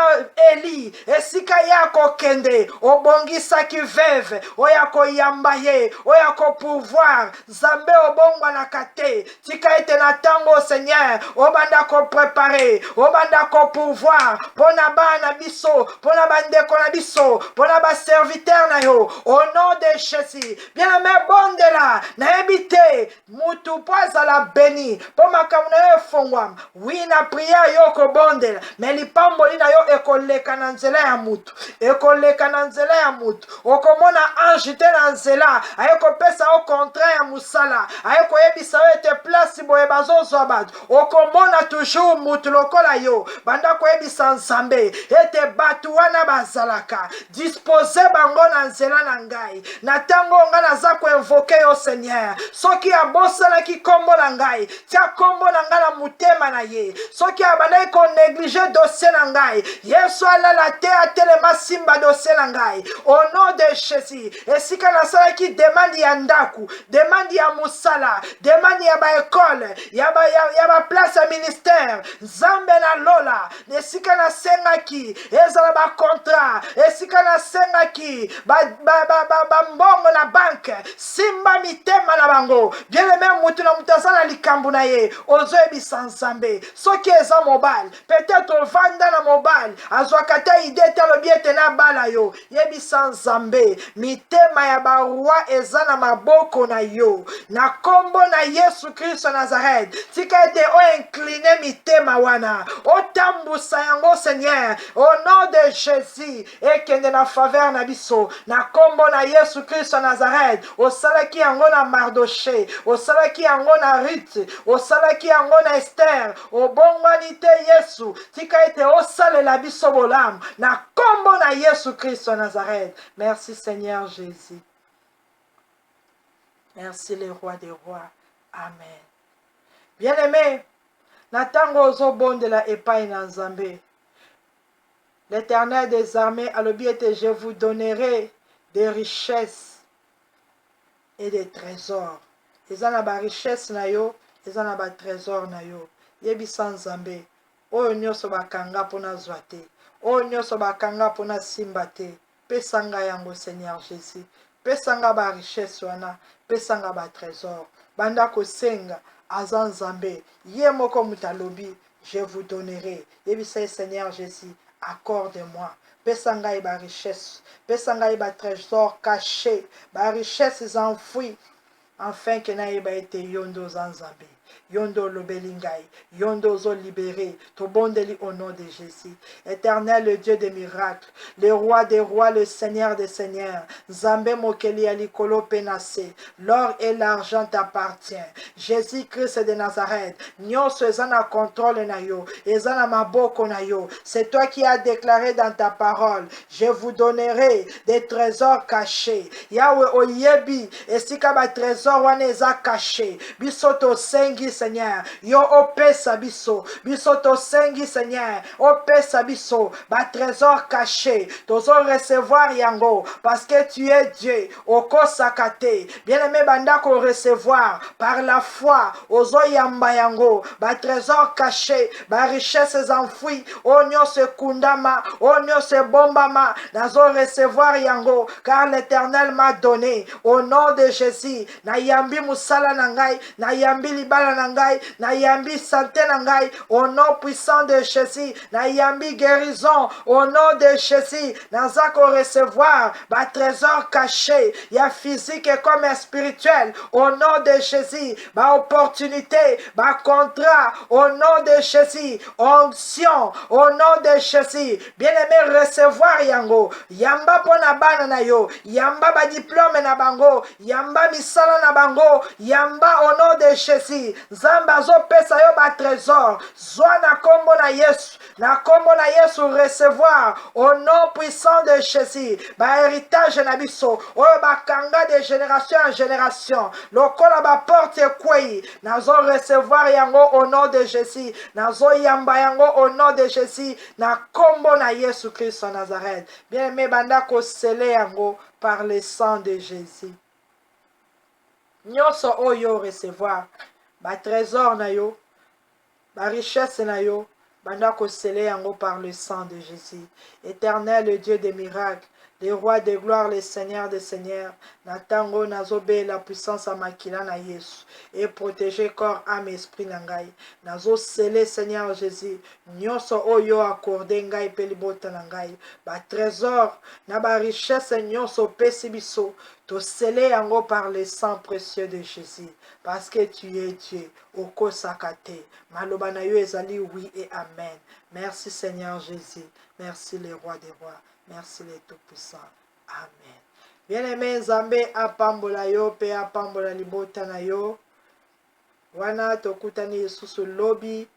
Eli esika ya kokende, obongisaki veve oya koyamba ye, oya ko pouvoir. Zambe obongwa na kate, tika ete na tango Seigneur obanda ko préparer, obanda ko pouvoir pona bana biso, pona bandeko na biso, pona ba serviteur na yo au nom de Jésus. Bien-aimé bondela na ebite mutu po azala béni po makambo na yo efongwama. Oui na prière yo kobondela, me lipamboli na yo ekoleka na nzela ya mutu, ekoleka na nzela ya mutu. Okomona ange te na nzela aye kopesa o contraire ya musala, aye koyebisa yo ete place boye bazozwa bato. Okomona toujours mutu lokola yo banda koyebisa Nzambe ete bato wana bazalaka dispose bango na nzela na ngai. Na tango nga naza koinvoke yo Seigneur, soki abosalaki kombo na ngai, tia kombo na ngai na mutema na ye. Soki abandaki ko néglige dossier na ngai, Yesu alala te atelema simba dossier na ngai au nom de Jésus. Esika nasalaki demande ya ndaku, demande ya musala, demande ya ba école, ya ba place ya ministère, Nzambe na lola esika nasengaki ezala ba contrat, esika nasengaki ba mbongo na banque, simba mitema na bango. Bien-aimé mutu na mutu aza na likambo na ye, ozoyebisa Nzambe. Soki eza mobile, peut-être ovanda na mobile azwaka te ide te alobi ete na bala yo, yebisa Nzambe mitema ya baroi eza na maboko na yo. Na kombo na Yesu Kristo Nazareth, tika ete o incline mitema wana, otambusa yango Seigneur au nom de Jésus, ekende na faveur na biso. Na kombo na Yesu Kristo Nazareth, osalaki yango na Mardoché, osalaki yango na Ruth, osalaki yango na Esther, obongwani te Yesu, tika ete osalela biso bolamu na kombo na Yesu Kristo Nazareth. Merci Seigneur Jésus. Merci le roi des rois. Amen. Bien-aimé, na ntango ozobondela epai na Nzambe, l'Éternel des armées alobi ete je vous donnerai des richesses et des trésors. Eza na ba richesse na yo, eza na ba trésor na yo. Yebisa Nzambe, oyo nyonso bakanga mpona zwa te, oyo nyonso bakanga mpona simba te. Pesa ngai yango Seigneur Jésus. Pesa ngai ba richesse wana, pesa ngai ba trésor. Banda kosenga aza Nzambe, ye moko mutu alobi, je vous donnerai. Yebisa Seigneur Jésus, accorde-moi. Pesa ngai ba richesse, pesa ngai ba trésor caché, ba richesse enfouies, afin que naïba ete yondo Nzambe. Yondo lobeli ngai, yondo zo libéré, tobondeli au nom de Jésus. Éternel, le Dieu des miracles, le roi des rois, le Seigneur des seigneurs, Nzambe mokeli ya likolo penase, l'or et l'argent t'appartient. Jésus-Christ de Nazareth, nyonso eza na contrôle na yo, eza na maboko na yo. C'est toi qui as déclaré dans ta parole, je vous donnerai des trésors cachés. Yahweh oyebi, esika ba trésor wana eza caché. Biso tosengi Seigneur, yo opesa biso, biso tosengi Seigneur, opesa biso, ba trésor caché, tozo recevoir yango, parce que tu es Dieu, oko sakate, bien-aimé banda ko recevoir, par la foi, ozo yamba yango, ba trésor caché, ba richesses enfouies, onyo se kundama, onyo se bombama, nazo recevoir yango, car l'Éternel m'a donné, au nom de Jésus, na yambi musala nangai, na yambi libala nangai, na yambi santé nangai, au nom puissant de Jésus, na yambi guérison, au nom de Jésus, nazako recevoir ba trésor caché, ya physique comme spirituel, au nom de Jésus, ba opportunité, ba contrat, au nom de Jésus, onction, au nom de Jésus, bien-aimé recevoir yango, yamba pona bana na yo, yamba ba diplôme na bango, yamba misala na bango, yamba au nom de Jésus, Nzambe azopesa yo ba trésor, zwa na kombo na Yesu, na kombo na Yesu recevoir, au nom puissant de Jésus, ba héritage na biso, oyo bakanga de génération en génération, lokola ba porte kwei, nazo recevoir yango au nom de Jésus, nazo yamba yango au nom de Jésus, na kombo na Yesu Christ en Nazareth. Bien aimé banda ko scellé yango par le sang de Jésus. Nyonso oyo recevoir, ba trésor na yo, ba richesse na yo, banda ko scellé yango par le sang de Jésus. Éternel, le Dieu des miracles, le roi de gloire, le Seigneur des seigneurs, natango nazobe la puissance à makila na Yesu, et protéger corps, âme, esprit nangai. Nazo scellé Seigneur Jésus, nyonso oyo accordé ngai pe libota nangai, ba trésor, na ba richesse nyonso pesi biso, to scellé yango par le sang précieux de Jésus, parce que tu es Dieu, oko sakate, maloba na yo ezali oui et amen. Merci Seigneur Jésus, merci le roi des rois. Merci les tout-puissants. Amen. Bien-aimé Nzambe apambola yo pe apambola libota na yo. Wana tokutani lisusu lobi